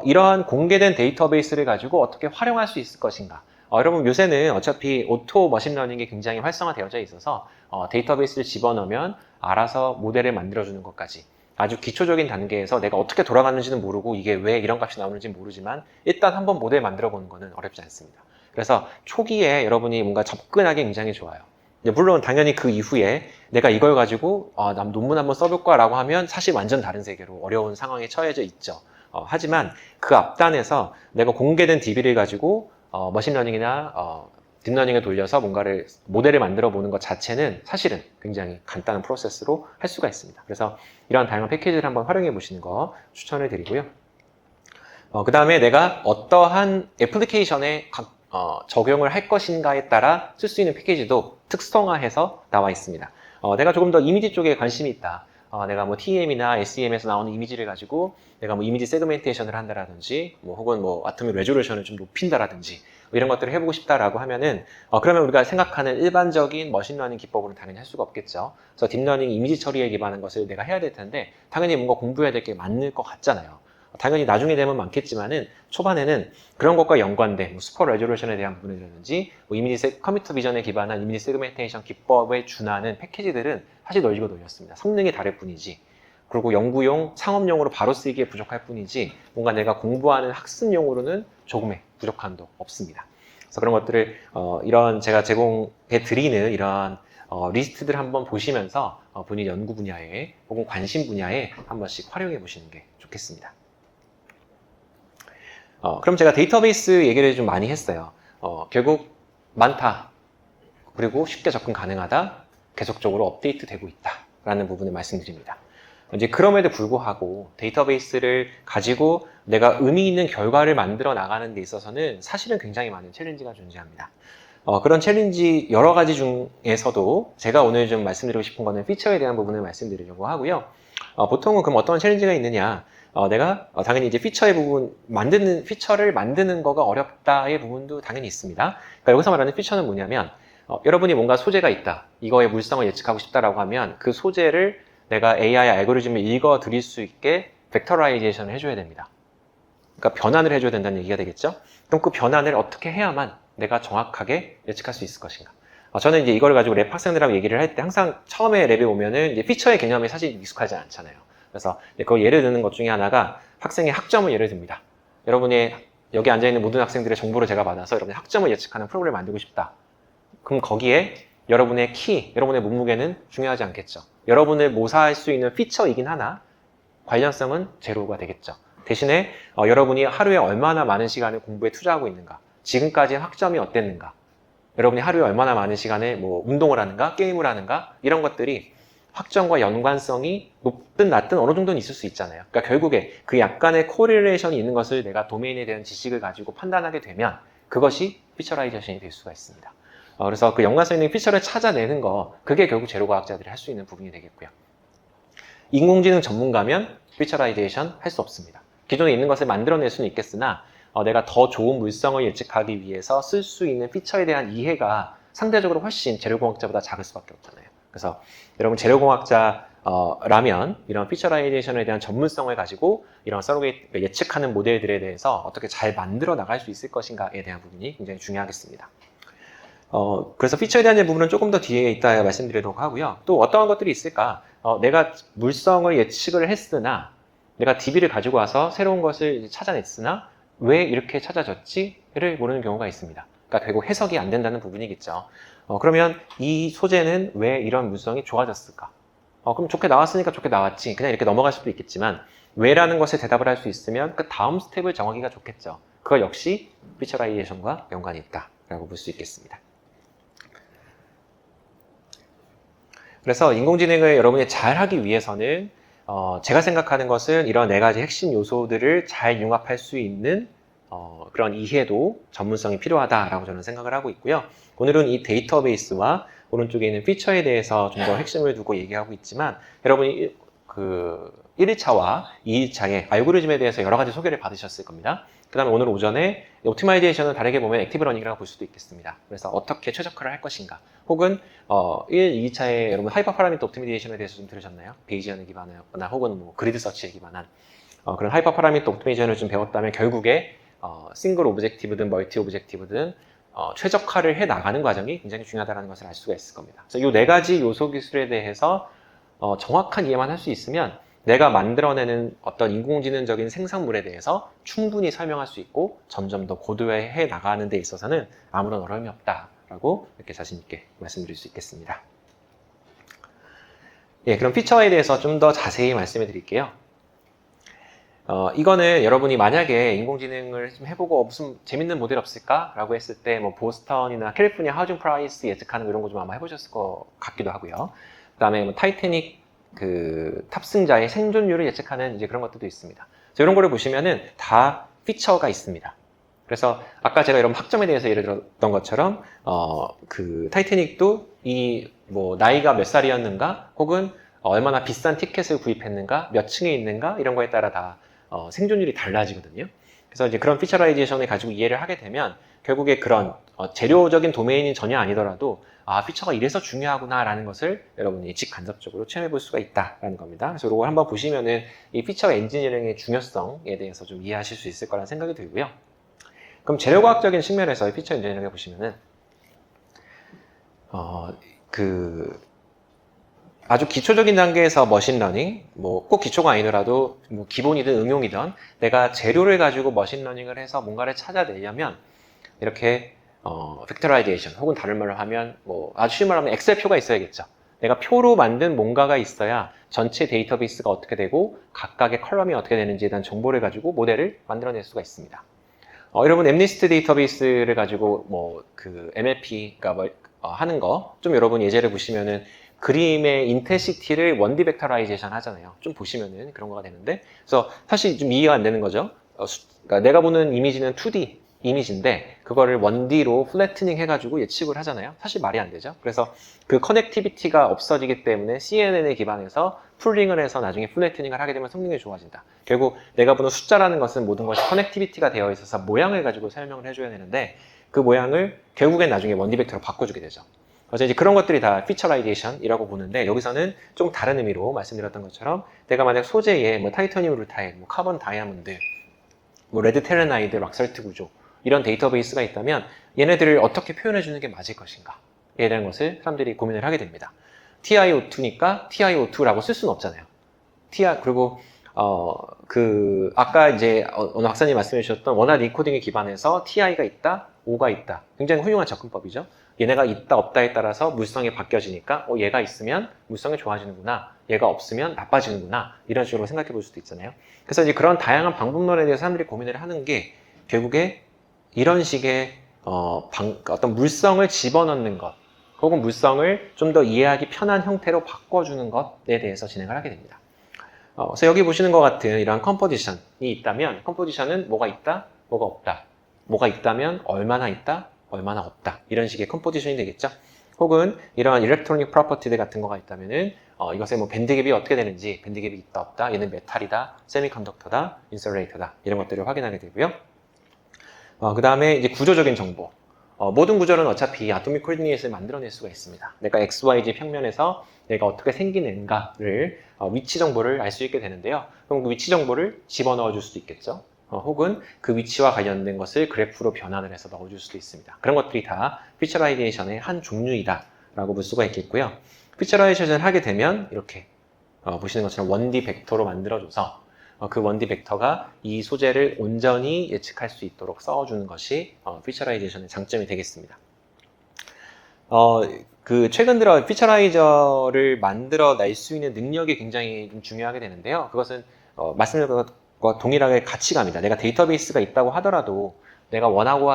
이러한 공개된 데이터베이스를 가지고 어떻게 활용할 수 있을 것인가. 여러분 요새는 어차피 오토 머신러닝이 굉장히 활성화되어져 있어서 데이터베이스를 집어넣으면 알아서 모델을 만들어주는 것까지 아주 기초적인 단계에서 내가 어떻게 돌아가는지는 모르고 이게 왜 이런 값이 나오는지 모르지만 일단 한번 모델 만들어 보는 거는 어렵지 않습니다. 그래서 초기에 여러분이 뭔가 접근하기 굉장히 좋아요. 물론 당연히 그 이후에 내가 이걸 가지고 난 논문 한번 써볼까 라고 하면 사실 완전 다른 세계로 어려운 상황에 처해져 있죠. 하지만 그 앞단에서 내가 공개된 DB를 가지고 머신러닝이나 딥러닝을 돌려서 뭔가를 모델을 만들어 보는 것 자체는 사실은 굉장히 간단한 프로세스로 할 수가 있습니다. 그래서 이런 다양한 패키지를 한번 활용해 보시는 거 추천을 드리고요. 그 다음에 내가 어떠한 애플리케이션에 적용을 할 것인가에 따라 쓸 수 있는 패키지도 특성화해서 나와 있습니다. 내가 조금 더 이미지 쪽에 관심이 있다. 내가 뭐 TEM이나 SEM에서 나오는 이미지를 가지고 내가 뭐 이미지 세그멘테이션을 한다라든지 혹은 아토믹 레졸루션을 좀 높인다라든지 이런 것들을 해보고 싶다라고 하면은 그러면 우리가 생각하는 일반적인 머신러닝 기법으로는 당연히 할 수가 없겠죠. 그래서 딥러닝 이미지 처리에 기반한 것을 내가 해야 될 텐데 당연히 뭔가 공부해야 될 게 많을 것 같잖아요. 당연히 나중에 되면 많겠지만은 초반에는 그런 것과 연관된 뭐 슈퍼 레졸루션에 대한 부분이라든지 뭐 컴퓨터 비전에 기반한 이미지 세그멘테이션 기법에 준하는 패키지들은 사실 널리고 널렸습니다. 성능이 다를 뿐이지. 그리고 연구용, 상업용으로 바로 쓰기에 부족할 뿐이지 뭔가 내가 공부하는 학습용으로는 조금의 부족함도 없습니다. 그래서 그런 것들을 이런 제가 제공해 드리는 이런 리스트들 한번 보시면서 본인 연구 분야에 혹은 관심 분야에 한 번씩 활용해 보시는 게 좋겠습니다. 그럼 제가 데이터베이스 얘기를 좀 많이 했어요. 결국 많다. 그리고 쉽게 접근 가능하다. 계속적으로 업데이트 되고 있다. 라는 부분을 말씀드립니다. 이제 그럼에도 불구하고 데이터베이스를 가지고 내가 의미 있는 결과를 만들어 나가는 데 있어서는 사실은 굉장히 많은 챌린지가 존재합니다. 그런 챌린지 여러 가지 중에서도 제가 오늘 좀 말씀드리고 싶은 거는 피처에 대한 부분을 말씀드리려고 하고요. 보통은 그럼 어떤 챌린지가 있느냐? 내가 당연히 이제 피처의 부분 피처를 만드는 거가 어렵다의 부분도 당연히 있습니다. 그러니까 여기서 말하는 피처는 뭐냐면 여러분이 뭔가 소재가 있다. 이거의 물성을 예측하고 싶다라고 하면 그 소재를 내가 AI 알고리즘을 읽어 드릴 수 있게 벡터라이제이션을 해줘야 됩니다. 그러니까 변환을 해줘야 된다는 얘기가 되겠죠? 그럼 그 변환을 어떻게 해야만 내가 정확하게 예측할 수 있을 것인가? 저는 이제 이걸 가지고 랩 학생들하고 얘기를 할 때 항상 처음에 랩에 오면은 이제 피처의 개념이 사실 익숙하지 않잖아요. 그래서 그걸 예를 드는 것 중에 하나가 학생의 학점을 예를 듭니다. 여러분이 여기 앉아있는 모든 학생들의 정보를 제가 받아서 여러분의 학점을 예측하는 프로그램을 만들고 싶다. 그럼 거기에 여러분의 키, 여러분의 몸무게는 중요하지 않겠죠. 여러분을 모사할 수 있는 피처이긴 하나 관련성은 제로가 되겠죠. 대신에 여러분이 하루에 얼마나 많은 시간을 공부에 투자하고 있는가, 지금까지의 학점이 어땠는가, 여러분이 하루에 얼마나 많은 시간을 뭐 운동을 하는가, 게임을 하는가, 이런 것들이 학점과 연관성이 높든 낮든 어느 정도는 있을 수 있잖아요. 그러니까 결국에 그 약간의 코릴레이션이 있는 것을 내가 도메인에 대한 지식을 가지고 판단하게 되면 그것이 피처라이제이션이 될 수가 있습니다. 그래서 그 연관성 있는 피처를 찾아내는 거, 그게 결국 제로과학자들이 할 수 있는 부분이 되겠고요. 인공지능 전문가면 피처라이제이션 할 수 없습니다. 기존에 있는 것을 만들어낼 수는 있겠으나 내가 더 좋은 물성을 예측하기 위해서 쓸 수 있는 피처에 대한 이해가 상대적으로 훨씬 재료공학자보다 작을 수밖에 없잖아요. 그래서 여러분 재료공학자라면 이런 피처라이제이션에 대한 전문성을 가지고 이런 서로게이트 예측하는 모델들에 대해서 어떻게 잘 만들어 나갈 수 있을 것인가에 대한 부분이 굉장히 중요하겠습니다. 그래서 피처에 대한 부분은 조금 더 뒤에 있다 말씀드리도록 하고요. 또 어떠한 것들이 있을까? 내가 물성을 예측을 했으나 내가 DB를 가지고 와서 새로운 것을 찾아냈으나 왜 이렇게 찾아졌지를 모르는 경우가 있습니다. 그러니까 결국 해석이 안 된다는 부분이겠죠. 그러면 이 소재는 왜 이런 물성이 좋아졌을까? 그럼 좋게 나왔으니까 좋게 나왔지. 그냥 이렇게 넘어갈 수도 있겠지만 왜라는 것에 대답을 할 수 있으면 그 다음 스텝을 정하기가 좋겠죠. 그거 역시 피처라이제이션과 연관이 있다라고 볼 수 있겠습니다. 그래서 인공지능을 여러분이 잘 하기 위해서는 제가 생각하는 것은 이런 4가지 핵심 요소들을 잘 융합할 수 있는 그런 이해도 전문성이 필요하다라고 저는 생각을 하고 있고요. 오늘은 이 데이터베이스와 오른쪽에 있는 피처에 대해서 좀 더 핵심을 두고 얘기하고 있지만 여러분이 그 1일차와 2일차에 알고리즘에 대해서 여러 가지 소개를 받으셨을 겁니다. 그 다음에 오늘 오전에 옵티마이제이션을 다르게 보면 액티브 러닝이라고 볼 수도 있겠습니다. 그래서 어떻게 최적화를 할 것인가. 혹은 1, 2차에 여러분 하이퍼 파라미터 옵티마이제이션에 대해서 좀 들으셨나요? 베이지언에 기반하거나 혹은 뭐 그리드 서치에 기반한 그런 하이퍼 파라미터 옵티마이제이션을 좀 배웠다면 결국에 싱글 오브젝티브든 멀티 오브젝티브든 최적화를 해 나가는 과정이 굉장히 중요하다는 것을 알 수가 있을 겁니다. 그래서 이 4가지 요소 기술에 대해서 정확한 이해만 할 수 있으면 내가 만들어내는 어떤 인공지능적인 생산물에 대해서 충분히 설명할 수 있고 점점 더 고도화해 나가는 데 있어서는 아무런 어려움이 없다라고 이렇게 자신 있게 말씀드릴 수 있겠습니다. 예, 그럼 피처에 대해서 좀 더 자세히 말씀해 드릴게요. 이거는 여러분이 만약에 인공지능을 좀 해보고 무슨 재밌는 모델 없을까? 라고 했을 때 뭐 보스턴이나 캘리포니아 하우징 프라이스 예측하는 이런 거 좀 아마 해보셨을 것 같기도 하고요. 그 다음에 뭐 타이타닉 그 탑승자의 생존율을 예측하는 이제 그런 것들도 있습니다. 그래서 이런 거를 보시면은 다 피처가 있습니다. 그래서 아까 제가 여러분 학점에 대해서 예를 들었던 것처럼 그 타이타닉도 이 뭐 나이가 몇 살이었는가 혹은 얼마나 비싼 티켓을 구입했는가 몇 층에 있는가 이런 거에 따라 다 생존율이 달라지거든요. 그래서 이제 그런 피처라이제이션을 가지고 이해를 하게 되면 결국에 그런 재료적인 도메인이 전혀 아니더라도 피처가 이래서 중요하구나라는 것을 여러분이 직간접적으로 체험해 볼 수가 있다라는 겁니다. 그래서 이걸 한번 보시면은 이 피처 엔지니어링의 중요성에 대해서 좀 이해하실 수 있을 거라는 생각이 들고요. 그럼 재료과학적인 측면에서 피처 엔지니어링을 보시면은 아주 기초적인 단계에서 머신러닝, 뭐 꼭 기초가 아니더라도 뭐 기본이든 응용이든 내가 재료를 가지고 머신러닝을 해서 뭔가를 찾아내려면 이렇게 팩터라이제이션 혹은 다른 말로 하면 뭐 아주 쉬운 말로 하면 엑셀표가 있어야겠죠. 내가 표로 만든 뭔가가 있어야 전체 데이터베이스가 어떻게 되고 각각의 컬럼이 어떻게 되는지에 대한 정보를 가지고 모델을 만들어낼 수가 있습니다. 여러분 엠니스트 데이터베이스를 가지고 뭐 그 MLP가 하는 거 좀 여러분 예제를 보시면은 그림의 인텐시티를 1D 벡터라이제이션 하잖아요. 좀 보시면은 그런 거가 되는데, 그래서 사실 좀 이해가 안 되는 거죠. 그러니까 내가 보는 이미지는 2D 이미지인데 그거를 1D로 플래트닝 해가지고 예측을 하잖아요. 사실 말이 안 되죠. 그래서 그 커넥티비티가 없어지기 때문에 CNN에 기반해서 풀링을 해서 나중에 플래트닝을 하게 되면 성능이 좋아진다. 결국 내가 보는 숫자라는 것은 모든 것이 커넥티비티가 되어 있어서 모양을 가지고 설명을 해줘야 되는데 그 모양을 결국엔 나중에 1D 벡터로 바꿔주게 되죠. 그래서 이제 그런 것들이 다 피처라이제이션이라고 보는데 여기서는 좀 다른 의미로 말씀드렸던 것처럼 내가 만약 소재에 뭐 타이타늄 루타일, 뭐 카본 다이아몬드, 뭐 레드 테르나이드, 락설트 구조 이런 데이터베이스가 있다면 얘네들을 어떻게 표현해 주는 게 맞을 것인가에 대한 것을 사람들이 고민을 하게 됩니다. TiO2니까 TiO2라고 쓸 수는 없잖아요. 그리고 아까 이제 어느 박사님 말씀해 주셨던 원화 인코딩에 기반해서 TI가 있다, O가 있다. 굉장히 훌륭한 접근법이죠. 얘네가 있다, 없다에 따라서 물성이 바뀌어지니까 얘가 있으면 물성이 좋아지는구나, 얘가 없으면 나빠지는구나 이런 식으로 생각해 볼 수도 있잖아요. 그래서 이제 그런 다양한 방법론에 대해서 사람들이 고민을 하는 게 결국에 이런 식의 어떤 물성을 집어넣는 것 혹은 물성을 좀 더 이해하기 편한 형태로 바꿔주는 것에 대해서 진행을 하게 됩니다. 그래서 여기 보시는 것 같은 이러한 컴포지션이 있다면 컴포지션은 뭐가 있다, 뭐가 없다, 뭐가 있다면 얼마나 있다, 얼마나 없다 이런 식의 컴포지션이 되겠죠. 혹은 이러한 일렉트로닉 프로퍼티들 같은 거가 있다면은 이것의 뭐 밴드갭이 어떻게 되는지, 밴드갭이 있다 없다, 얘는 메탈이다, 세미컨덕터다, 인슐레이터다 이런 것들을 확인하게 되고요. 그 다음에 이제 구조적인 정보. 모든 구조는 어차피 아토믹 코디네이트를 만들어낼 수가 있습니다. 내가 XYZ 평면에서 내가 어떻게 생기는가를 위치 정보를 알 수 있게 되는데요. 그럼 그 위치 정보를 집어넣어 줄 수도 있겠죠. 혹은 그 위치와 관련된 것을 그래프로 변환을 해서 넣어줄 수도 있습니다. 그런 것들이 다 피처라이제이션의 한 종류이다 라고 볼 수가 있겠고요. 피처라이제이션을 하게 되면 이렇게 보시는 것처럼 1D 벡터로 만들어줘서 그 1D 벡터가 이 소재를 온전히 예측할 수 있도록 써주는 것이 피처라이제이션의 장점이 되겠습니다. 최근 들어 피처라이저를 만들어낼 수 있는 능력이 굉장히 좀 중요하게 되는데요. 그것은 말씀드린 것과 동일하게 가치감이다. 내가 데이터베이스가 있다고 하더라도 내가 원하고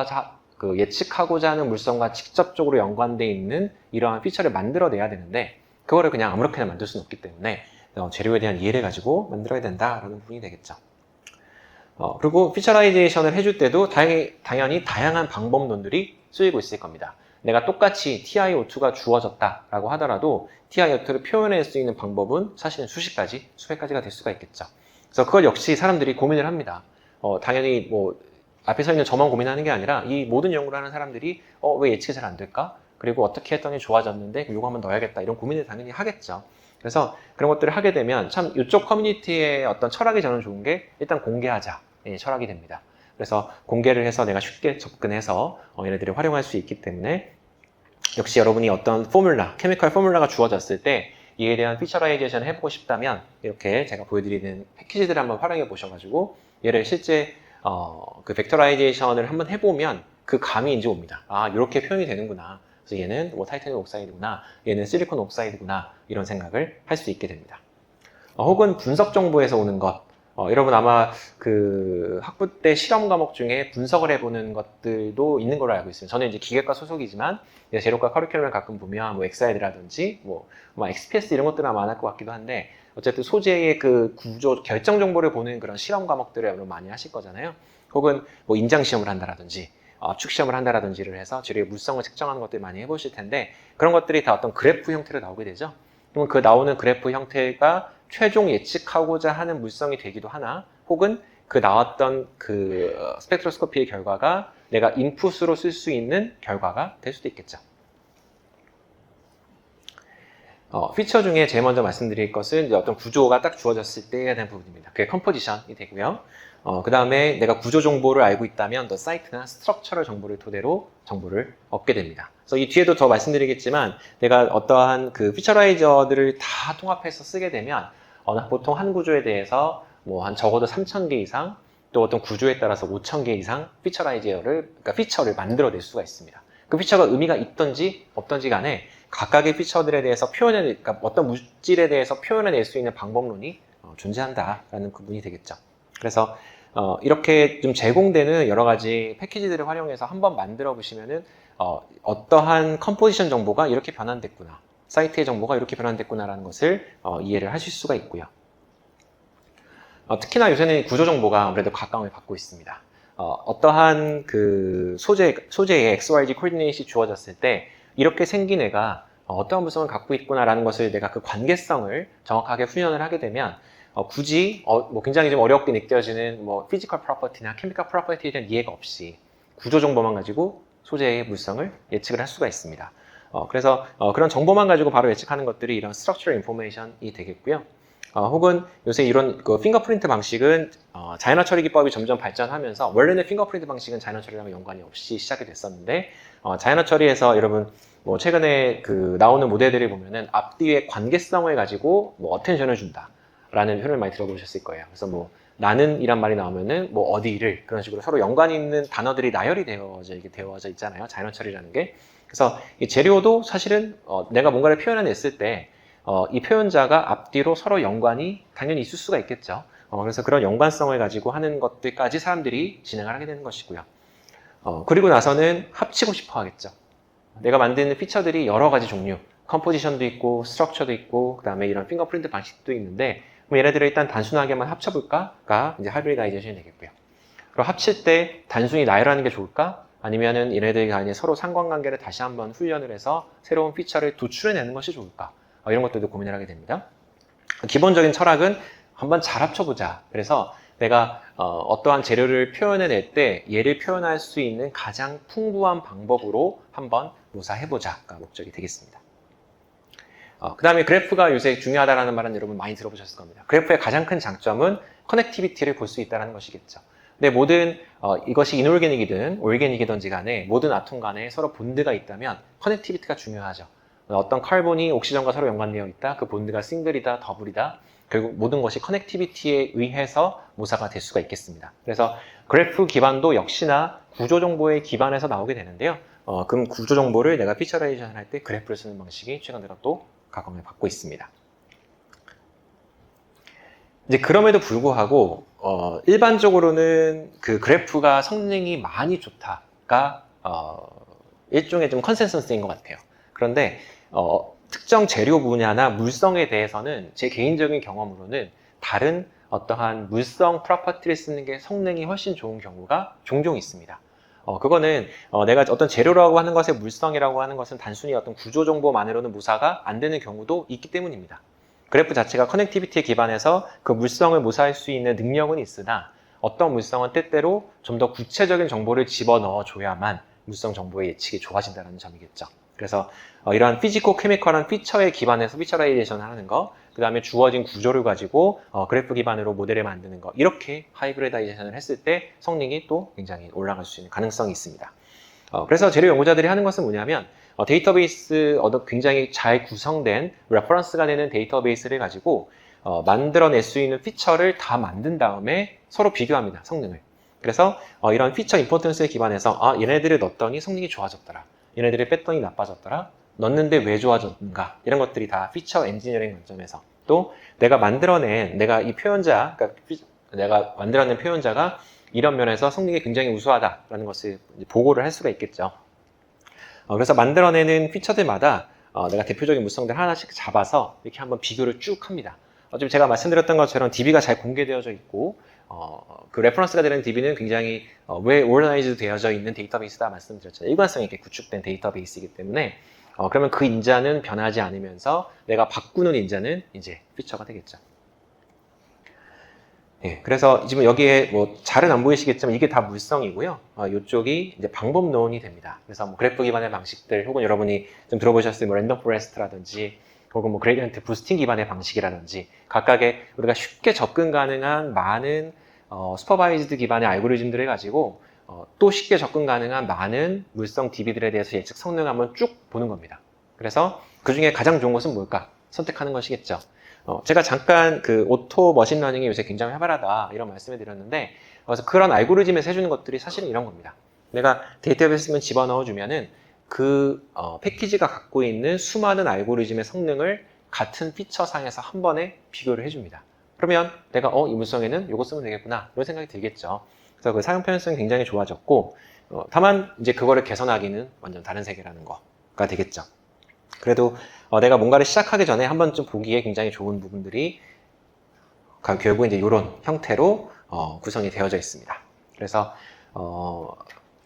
예측하고자 하는 물성과 직접적으로 연관되어 있는 이러한 피처를 만들어내야 되는데 그거를 그냥 아무렇게나 만들 수는 없기 때문에 재료에 대한 이해를 가지고 만들어야 된다라는 부분이 되겠죠. 그리고 피처라이제이션을 해줄 때도 당연히 다양한 방법론들이 쓰이고 있을 겁니다. 내가 똑같이 TiO2가 주어졌다라고 하더라도 TiO2를 표현할 수 있는 방법은 사실은 수십 가지, 수백 가지가 될 수가 있겠죠. 그래서 그걸 역시 사람들이 고민을 합니다. 당연히 뭐 앞에 서 있는 저만 고민하는 게 아니라 이 모든 연구를 하는 사람들이 왜 예측이 잘 안 될까? 그리고 어떻게 했더니 좋아졌는데 이거 한번 넣어야겠다 이런 고민을 당연히 하겠죠. 그래서 그런 것들을 하게 되면 참 이쪽 커뮤니티의 어떤 철학이 저는 좋은 게 일단 공개하자 철학이 됩니다. 그래서 공개를 해서 내가 쉽게 접근해서 얘네들을 활용할 수 있기 때문에 역시 여러분이 어떤 포뮬라, 케미컬 포뮬라가 주어졌을 때 이에 대한 피처라이제이션을 해보고 싶다면 이렇게 제가 보여드리는 패키지들을 한번 활용해 보셔가지고 얘를 실제 그 벡터라이제이션을 한번 해보면 그 감이 이제 옵니다. 이렇게 표현이 되는구나. 그래서 얘는 뭐 타이타늄 옥사이드구나, 얘는 실리콘 옥사이드구나 이런 생각을 할 수 있게 됩니다. 혹은 분석 정보에서 오는 것. 여러분 아마 그 학부 때 실험 과목 중에 분석을 해보는 것들도 있는 걸로 알고 있습니다. 저는 이제 기계과 소속이지만 재료과 커리큘럼을 가끔 보면 뭐 엑사이드라든지 뭐 XPS 이런 것들은 아마 안 할 것 같기도 한데 어쨌든 소재의 그 구조 결정 정보를 보는 그런 실험 과목들을 여러분 많이 하실 거잖아요. 혹은 뭐 임장 시험을 한다라든지 압축 시험을 한다라든지를 해서 재료의 물성을 측정하는 것들 많이 해보실 텐데 그런 것들이 다 어떤 그래프 형태로 나오게 되죠. 그러면 그 나오는 그래프 형태가 최종 예측하고자 하는 물성이 되기도 하나 혹은 그 나왔던 그 스펙트로스코피의 결과가 내가 인풋으로 쓸 수 있는 결과가 될 수도 있겠죠. 피처 중에 제일 먼저 말씀드릴 것은 이제 어떤 구조가 딱 주어졌을 때 해야 되는 부분입니다. 그게 컴포지션이 되고요. 그 다음에 내가 구조 정보를 알고 있다면 더 사이트나 스트럭처럴 정보를 토대로 정보를 얻게 됩니다. 그래서 이 뒤에도 더 말씀드리겠지만 내가 어떠한 그 피처라이저들을 다 통합해서 쓰게 되면 보통 한 구조에 대해서 뭐 한 적어도 3,000개 이상 또 어떤 구조에 따라서 5,000개 이상 그러니까 피처를 만들어낼 수가 있습니다. 그 피처가 의미가 있던지 없던지 간에 각각의 피처들에 대해서 그러니까 어떤 물질에 대해서 표현해낼 수 있는 방법론이 존재한다라는 부분이 되겠죠. 그래서 이렇게 좀 제공되는 여러 가지 패키지들을 활용해서 한번 만들어 보시면은 어떠한 컴포지션 정보가 이렇게 변환됐구나, 사이트의 정보가 이렇게 변환됐구나라는 것을 이해를 하실 수가 있고요. 특히나 요새는 구조 정보가 아무래도 각광을 받고 있습니다. 어떠한 그 소재의 XYZ 코디네이트이 주어졌을 때 이렇게 생긴 애가 어떠한 물성을 갖고 있구나라는 것을 내가 그 관계성을 정확하게 훈련을 하게 되면 굳이 뭐 굉장히 좀 어렵게 느껴지는 뭐 피지컬 프로퍼티나 케미컬 프로퍼티에 대한 이해가 없이 구조 정보만 가지고 소재의 물성을 예측을 할 수가 있습니다. 그래서 그런 정보만 가지고 바로 예측하는 것들이 이런 스트럭처럴 인포메이션이 되겠고요. 혹은 요새 이런 그 핑거프린트 방식은 자연화 처리 기법이 점점 발전하면서 원래는 핑거프린트 방식은 자연화 처리랑 연관이 없이 시작이 됐었는데 자연화 처리에서 여러분 뭐 최근에 그 나오는 모델들을 보면은 앞뒤의 관계성을 가지고 뭐 어텐션을 준다라는 표현을 많이 들어보셨을 거예요. 그래서 뭐 나는 이란 말이 나오면은 뭐 어디를 그런 식으로 서로 연관이 있는 단어들이 나열이 되어져 있잖아요. 자연화 처리라는 게. 그래서 이 재료도 사실은 내가 뭔가를 표현해냈을 때 이 표현자가 앞뒤로 서로 연관이 당연히 있을 수가 있겠죠. 그래서 그런 연관성을 가지고 하는 것들까지 사람들이 진행을 하게 되는 것이고요. 그리고 나서는 합치고 싶어 하겠죠. 내가 만드는 피처들이 여러 가지 종류, 컴포지션도 있고, 스트럭처도 있고, 그 다음에 이런 핑거프린트 방식도 있는데, 그럼 얘네들을 일단 단순하게만 합쳐볼까가 이제 하이브리다이제이션이 되겠고요. 그리고 합칠 때 단순히 나열하는 게 좋을까? 아니면은 얘네들 간에 서로 상관관계를 다시 한번 훈련을 해서 새로운 피처를 도출해내는 것이 좋을까? 이런 것들도 고민을 하게 됩니다. 기본적인 철학은 한번 잘 합쳐보자. 그래서 내가 어떠한 재료를 표현해낼 때 얘를 표현할 수 있는 가장 풍부한 방법으로 한번 묘사해보자가 목적이 되겠습니다. 그 다음에 그래프가 요새 중요하다는 말은 여러분 많이 들어보셨을 겁니다. 그래프의 가장 큰 장점은 커넥티비티를 볼 수 있다는 것이겠죠. 근데 모든 이것이 이놀게닉이든 올게닉이든지 간에 모든 아톰 간에 서로 본드가 있다면 커넥티비티가 중요하죠. 어떤 카본이 옥시전과 서로 연관되어 있다. 그 본드가 싱글이다, 더블이다. 결국 모든 것이 커넥티비티에 의해서 모사가 될 수가 있겠습니다. 그래서 그래프 기반도 역시나 구조 정보에 기반해서 나오게 되는데요. 그럼 구조 정보를 내가 피처라이제이션 할 때 그래프를 쓰는 방식이 최근 들어 또 각광을 받고 있습니다. 이제 그럼에도 불구하고 일반적으로는 그 그래프가 성능이 많이 좋다가 일종의 좀 컨센서스인 것 같아요. 그런데 특정 재료 분야나 물성에 대해서는 제 개인적인 경험으로는 다른 어떠한 물성 프로퍼티를 쓰는 게 성능이 훨씬 좋은 경우가 종종 있습니다. 그거는 내가 어떤 재료라고 하는 것의 물성이라고 하는 것은 단순히 어떤 구조 정보만으로는 묘사가 안 되는 경우도 있기 때문입니다. 그래프 자체가 커넥티비티에 기반해서 그 물성을 묘사할 수 있는 능력은 있으나 어떤 물성은 때때로 좀 더 구체적인 정보를 집어넣어 줘야만 물성 정보의 예측이 좋아진다는 점이겠죠. 그래서 이러한 피지코 케미컬한 피처에 기반해서 피처라이제이션을 하는 거, 그 다음에 주어진 구조를 가지고 그래프 기반으로 모델을 만드는 거, 이렇게 하이브리다이제이션을 했을 때 성능이 또 굉장히 올라갈 수 있는 가능성이 있습니다. 그래서 재료 연구자들이 하는 것은 뭐냐면 데이터베이스 굉장히 잘 구성된 레퍼런스가 되는 데이터베이스를 가지고 만들어낼 수 있는 피처를 다 만든 다음에 서로 비교합니다. 성능을. 그래서 이런 피처 임포턴스에 기반해서 얘네들을 넣었더니 성능이 좋아졌더라. 얘네들을 뺐더니 나빠졌더라. 넣었는데 왜 좋아졌는가? 이런 것들이 다 피처 엔지니어링 관점에서 또 내가 만들어낸 표현자가 이런 면에서 성능이 굉장히 우수하다라는 것을 보고를 할 수가 있겠죠. 그래서 만들어내는 피처들마다 내가 대표적인 물성들 하나씩 잡아서 이렇게 한번 비교를 쭉 합니다. 지금 제가 말씀드렸던 것처럼 DB가 잘 공개되어져 있고 그 레퍼런스가 되는 DB는 굉장히 오르가나이즈드 되어져 있는 데이터베이스다 말씀드렸잖아요. 일관성 있게 구축된 데이터베이스이기 때문에 그러면 그 인자는 변하지 않으면서 내가 바꾸는 인자는 이제 피처가 되겠죠. 예, 그래서 지금 여기에 뭐 잘은 안 보이시겠지만 이게 다 물성이고요. 이쪽이 이제 방법론이 됩니다. 그래서 뭐 그래프 기반의 방식들 혹은 여러분이 좀 들어보셨을 뭐 랜덤 포레스트라든지 혹은 뭐 그레디언트 부스팅 기반의 방식이라든지 각각의 우리가 쉽게 접근 가능한 많은 슈퍼바이즈드 기반의 알고리즘들을 가지고 또 쉽게 접근 가능한 많은 물성 DB들에 대해서 예측 성능을 한번 쭉 보는 겁니다. 그래서 그 중에 가장 좋은 것은 뭘까? 선택하는 것이겠죠. 제가 잠깐 그 오토 머신러닝이 요새 굉장히 활발하다 이런 말씀을 드렸는데 그래서 그런 알고리즘에서 해주는 것들이 사실은 이런 겁니다. 내가 데이터베이스만 집어넣어 주면은 그 패키지가 갖고 있는 수많은 알고리즘의 성능을 같은 피처상에서 한 번에 비교를 해줍니다. 그러면 내가 이 물성에는 이거 쓰면 되겠구나 이런 생각이 들겠죠. 그래서 그 사용 편의성이 굉장히 좋아졌고 다만 이제 그거를 개선하기는 완전 다른 세계라는 거가 되겠죠. 그래도 내가 뭔가를 시작하기 전에 한 번쯤 보기에 굉장히 좋은 부분들이 결국 이제 이런 형태로 구성이 되어져 있습니다. 그래서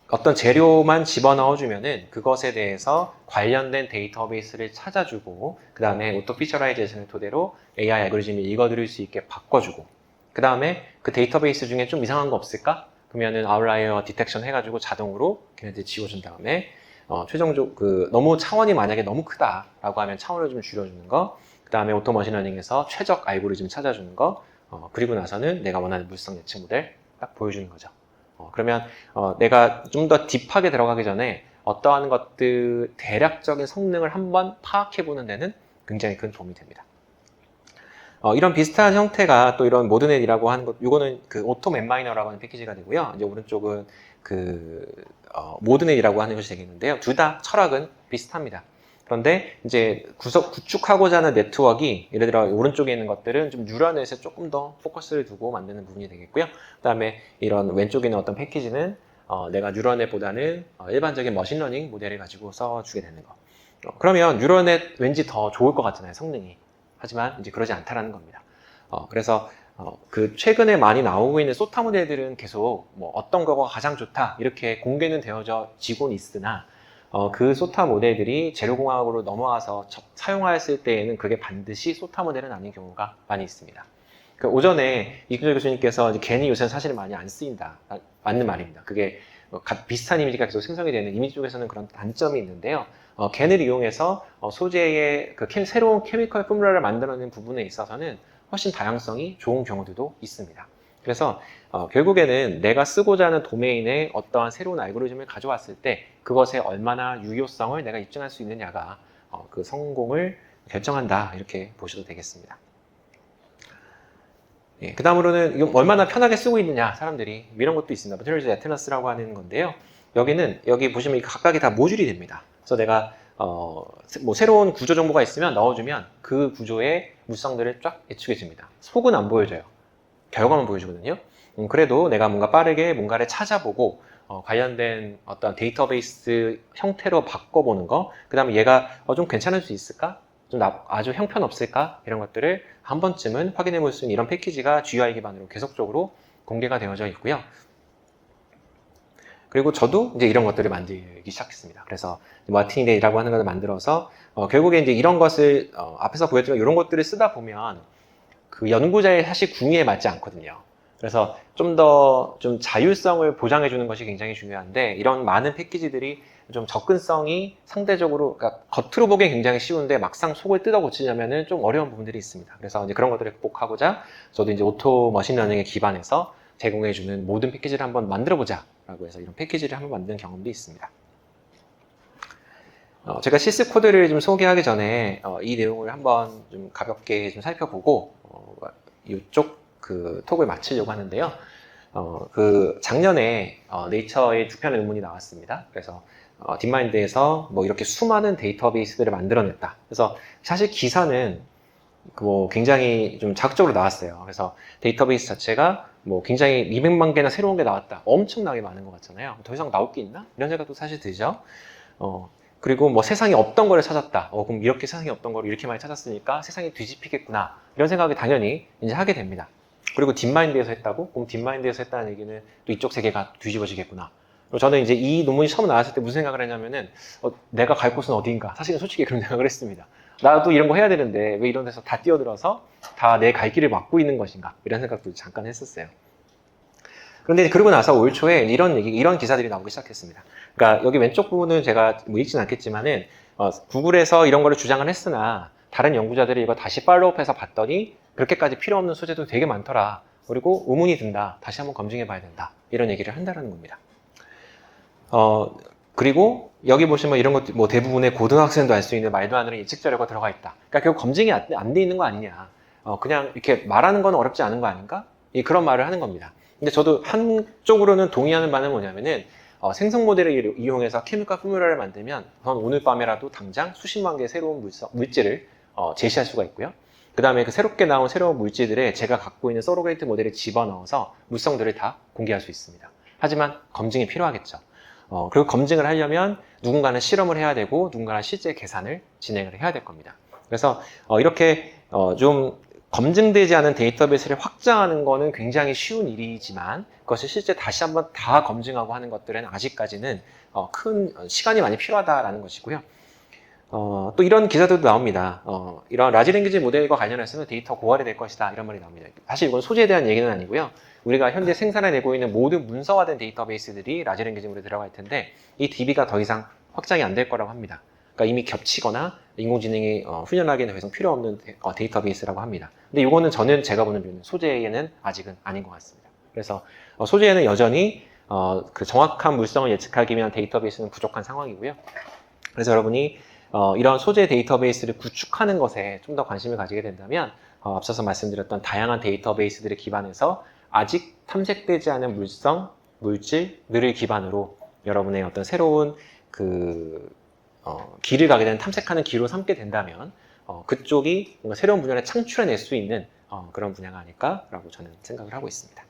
어떤 재료만 집어넣어주면은 그것에 대해서 관련된 데이터베이스를 찾아주고 그 다음에 오토 피처라이제이션을 토대로 AI 알고리즘이 읽어들을 수 있게 바꿔주고 그 다음에 그 데이터베이스 중에 좀 이상한 거 없을까? 그러면은 아웃라이어 디텍션 해가지고 자동으로 걔네들 지워준 다음에 최종적 너무 차원이 만약에 너무 크다라고 하면 차원을 좀 줄여주는 거, 그 다음에 오토 머신러닝에서 최적 알고리즘 찾아주는 거, 그리고 나서는 내가 원하는 물성 예측 모델 딱 보여주는 거죠. 그러면 내가 좀 더 딥하게 들어가기 전에 어떠한 것들 대략적인 성능을 한번 파악해보는 데는 굉장히 큰 도움이 됩니다. 이런 비슷한 형태가 또 이런 모드넷이라고 하는 것, 이거는 그 오토 맵마이너라고 하는 패키지가 되고요. 이제 오른쪽은 모드넷이라고 하는 것이 되겠는데요. 둘 다 철학은 비슷합니다. 그런데 이제 구축하고자 하는 네트워크가 예를 들어 오른쪽에 있는 것들은 좀 뉴럴넷에 조금 더 포커스를 두고 만드는 부분이 되겠고요. 그 다음에 이런 왼쪽에 있는 어떤 패키지는 내가 뉴럴넷보다는 일반적인 머신러닝 모델을 가지고 써주게 되는 거. 그러면 뉴럴넷 왠지 더 좋을 것 같잖아요, 성능이. 하지만 이제 그러지 않다라는 겁니다. 그래서 그 최근에 많이 나오고 있는 소타 모델들은 계속 뭐 어떤 거가 가장 좋다 이렇게 공개는 되어져 지고는 있으나 그 소타 모델들이 재료공학으로 넘어와서 사용하였을 때에는 그게 반드시 소타 모델은 아닌 경우가 많이 있습니다. 그 오전에 이규철 교수님께서 괜히 요새는 사실은 많이 안 쓰인다. 맞는 말입니다. 그게 비슷한 이미지가 계속 생성이 되는 이미지 쪽에서는 그런 단점이 있는데요. 겐을 이용해서 소재의 새로운 케미컬 포뮬러를 만들어내는 부분에 있어서는 훨씬 다양성이 좋은 경우들도 있습니다. 그래서 결국에는 내가 쓰고자 하는 도메인에 어떠한 새로운 알고리즘을 가져왔을 때 그것의 얼마나 유효성을 내가 입증할 수 있느냐가 그 성공을 결정한다 이렇게 보셔도 되겠습니다. 예, 그 다음으로는 이거 얼마나 편하게 쓰고 있느냐 사람들이 이런 것도 있습니다. Materials Atlas라고 하는 건데요. 여기 보시면 각각이 다 모듈이 됩니다. 그래서 내가 뭐 새로운 구조 정보가 있으면 넣어주면 그 구조의 물성들을 쫙 예측해줍니다. 속은 안 보여줘요. 결과만 보여주거든요. 그래도 내가 뭔가 빠르게 뭔가를 찾아보고 관련된 어떤 데이터베이스 형태로 바꿔보는 거, 그 다음에 얘가 좀 괜찮을 수 있을까? 좀 아주 형편없을까? 이런 것들을 한 번쯤은 확인해 볼 수 있는 이런 패키지가 GUI 기반으로 계속적으로 공개가 되어져 있고요. 그리고 저도 이제 이런 것들을 만들기 시작했습니다. 그래서 마티니데이라고 하는 것을 만들어서 결국에 이제 이런 것을 앞에서 보여드린 이런 것들을 쓰다 보면 그 연구자의 사실 궁리에 맞지 않거든요. 그래서 좀 더 자율성을 보장해 주는 것이 굉장히 중요한데 이런 많은 패키지들이 좀 접근성이 상대적으로 그러니까 겉으로 보기엔 굉장히 쉬운데 막상 속을 뜯어 고치려면은 좀 어려운 부분들이 있습니다. 그래서 이제 그런 것들을 극복하고자 저도 이제 오토 머신러닝에 기반해서 제공해 주는 모든 패키지를 한번 만들어 보자라고 해서 이런 패키지를 한번 만든 경험도 있습니다. 제가 시스 코드를 좀 소개하기 전에 이 내용을 한번 좀 가볍게 좀 살펴보고 이쪽 그 톡을 마치려고 하는데요. 작년에 네이처의 두 편의 논문이 나왔습니다. 그래서 딥마인드에서 뭐 이렇게 수많은 데이터베이스들을 만들어냈다. 그래서 사실 기사는 뭐 굉장히 좀 자극적으로 나왔어요. 그래서 데이터베이스 자체가 뭐 굉장히 200만 개나 새로운 게 나왔다. 엄청나게 많은 것 같잖아요. 더 이상 나올 게 있나? 이런 생각도 사실 들죠. 그리고 뭐 세상에 없던 거를 찾았다. 그럼 이렇게 세상에 없던 거를 이렇게 많이 찾았으니까 세상이 뒤집히겠구나. 이런 생각이 당연히 이제 하게 됩니다. 그리고 딥마인드에서 했다고? 그럼 딥마인드에서 했다는 얘기는 또 이쪽 세계가 뒤집어지겠구나. 그리고 저는 이제 이 논문이 처음 나왔을 때 무슨 생각을 했냐면은 내가 갈 곳은 어디인가? 사실은 솔직히 그런 생각을 했습니다. 나도 이런 거 해야 되는데 왜 이런 데서 다 뛰어들어서 다 내 갈 길을 막고 있는 것인가 이런 생각도 잠깐 했었어요. 그런데 그러고 나서 올 초에 이런 기사들이 나오기 시작했습니다. 그러니까 여기 왼쪽 부분은 제가 뭐 읽지는 않겠지만은 구글에서 이런 거를 주장을 했으나 다른 연구자들이 이거 다시 팔로우업해서 봤더니 그렇게까지 필요 없는 소재도 되게 많더라. 그리고 의문이 든다. 다시 한번 검증해 봐야 된다. 이런 얘기를 한다는 겁니다. 그리고 여기 보시면 이런 것도 뭐 대부분의 고등학생도 알 수 있는 말도 안 되는 예측 자료가 들어가 있다. 그러니까 결국 검증이 안 돼 있는 거 아니냐. 그냥 이렇게 말하는 건 어렵지 않은 거 아닌가? 그런 말을 하는 겁니다. 근데 저도 한쪽으로는 동의하는 바는 뭐냐면은 생성 모델을 이용해서 케미컬 포뮬러를 만들면 전 오늘 밤에라도 당장 수십만 개의 새로운 물질을 제시할 수가 있고요. 그 다음에 그 새롭게 나온 새로운 물질들에 제가 갖고 있는 서로게이트 모델을 집어넣어서 물성들을 다 공개할 수 있습니다. 하지만 검증이 필요하겠죠. 그리고 검증을 하려면 누군가는 실험을 해야 되고 누군가는 실제 계산을 진행을 해야 될 겁니다. 그래서 이렇게 좀 검증되지 않은 데이터베이스를 확장하는 것은 굉장히 쉬운 일이지만 그것을 실제 다시 한번 다 검증하고 하는 것들은 아직까지는 큰 시간이 많이 필요하다라는 것이고요. 또 이런 기사들도 나옵니다. 이런 라지 랭귀지 모델과 관련해서는 데이터 고갈이 될 것이다 이런 말이 나옵니다. 사실 이건 소재에 대한 얘기는 아니고요. 우리가 현재 생산해내고 있는 모든 문서화된 데이터베이스들이 라지 랭귀지 모델에 들어갈 텐데 이 DB가 더 이상 확장이 안 될 거라고 합니다. 그러니까 이미 겹치거나 인공지능이 훈련하기에는 더 이상 필요 없는 데이터베이스라고 합니다. 근데 이거는 제가 보는 뷰는 소재에는 아직은 아닌 것 같습니다. 그래서 소재에는 여전히 그 정확한 물성을 예측하기 위한 데이터베이스는 부족한 상황이고요. 그래서 여러분이 이런 소재 데이터베이스를 구축하는 것에 좀 더 관심을 가지게 된다면 앞서서 말씀드렸던 다양한 데이터베이스들을 기반해서 아직 탐색되지 않은 물성, 물질들을 기반으로 여러분의 어떤 새로운 길을 가게 되는 탐색하는 길로 삼게 된다면 그쪽이 뭔가 새로운 분야를 창출해낼 수 있는 그런 분야가 아닐까라고 저는 생각을 하고 있습니다.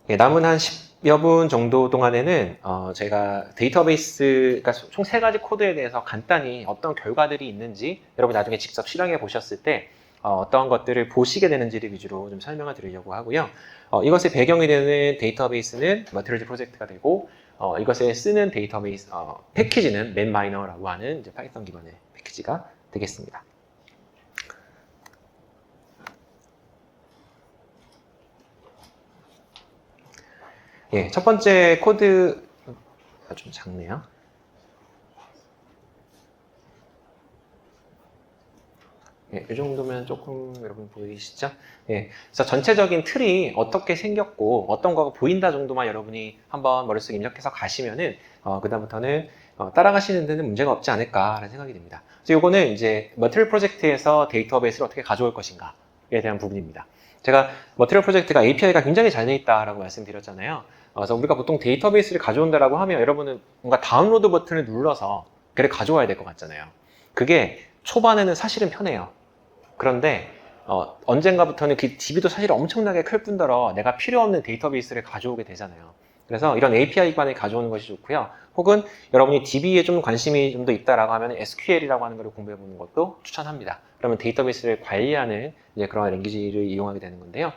남은 한 10여 분 정도 동안에는 제가 데이터베이스, 그러니까 총 3가지 코드에 대해서 간단히 어떤 결과들이 있는지 여러분 나중에 직접 실행해 보셨을 때 어떤 것들을 보시게 되는지를 위주로 좀 설명을 드리려고 하고요. 이것의 배경이 되는 데이터베이스는 머티리얼 프로젝트가 되고 이것에 쓰는 데이터베이스 패키지는 맨마이너라고 하는 이제 파이썬 기반의 패키지가 되겠습니다. 첫 번째 코드가 좀 작네요. 이 정도면 조금 여러분 보이시죠? 그래서 전체적인 틀이 어떻게 생겼고 어떤 거가 보인다 정도만 여러분이 한번 머릿속에 입력해서 가시면은 그다음부터는 따라가시는 데는 문제가 없지 않을까라는 생각이 듭니다. 그래서 이거는 이제 머티리얼 프로젝트에서 데이터베이스를 어떻게 가져올 것인가에 대한 부분입니다. 제가 머티리얼 프로젝트가 API가 굉장히 잘 돼 있다라고 말씀드렸잖아요. 그래서 우리가 보통 데이터베이스를 가져온다라고 하면 여러분은 뭔가 다운로드 버튼을 눌러서 걔를 가져와야 될 것 같잖아요. 그게 초반에는 사실은 편해요. 그런데 언젠가부터는 그 DB도 사실 엄청나게 클 뿐더러 내가 필요 없는 데이터베이스를 가져오게 되잖아요. 그래서 이런 API 기반을 가져오는 것이 좋고요. 혹은 여러분이 DB에 좀 관심이 좀 더 있다라고 하면 SQL이라고 하는 걸 공부해 보는 것도 추천합니다. 그러면 데이터베이스를 관리하는 이제 그런 랭귀지를 이용하게 되는 건데요.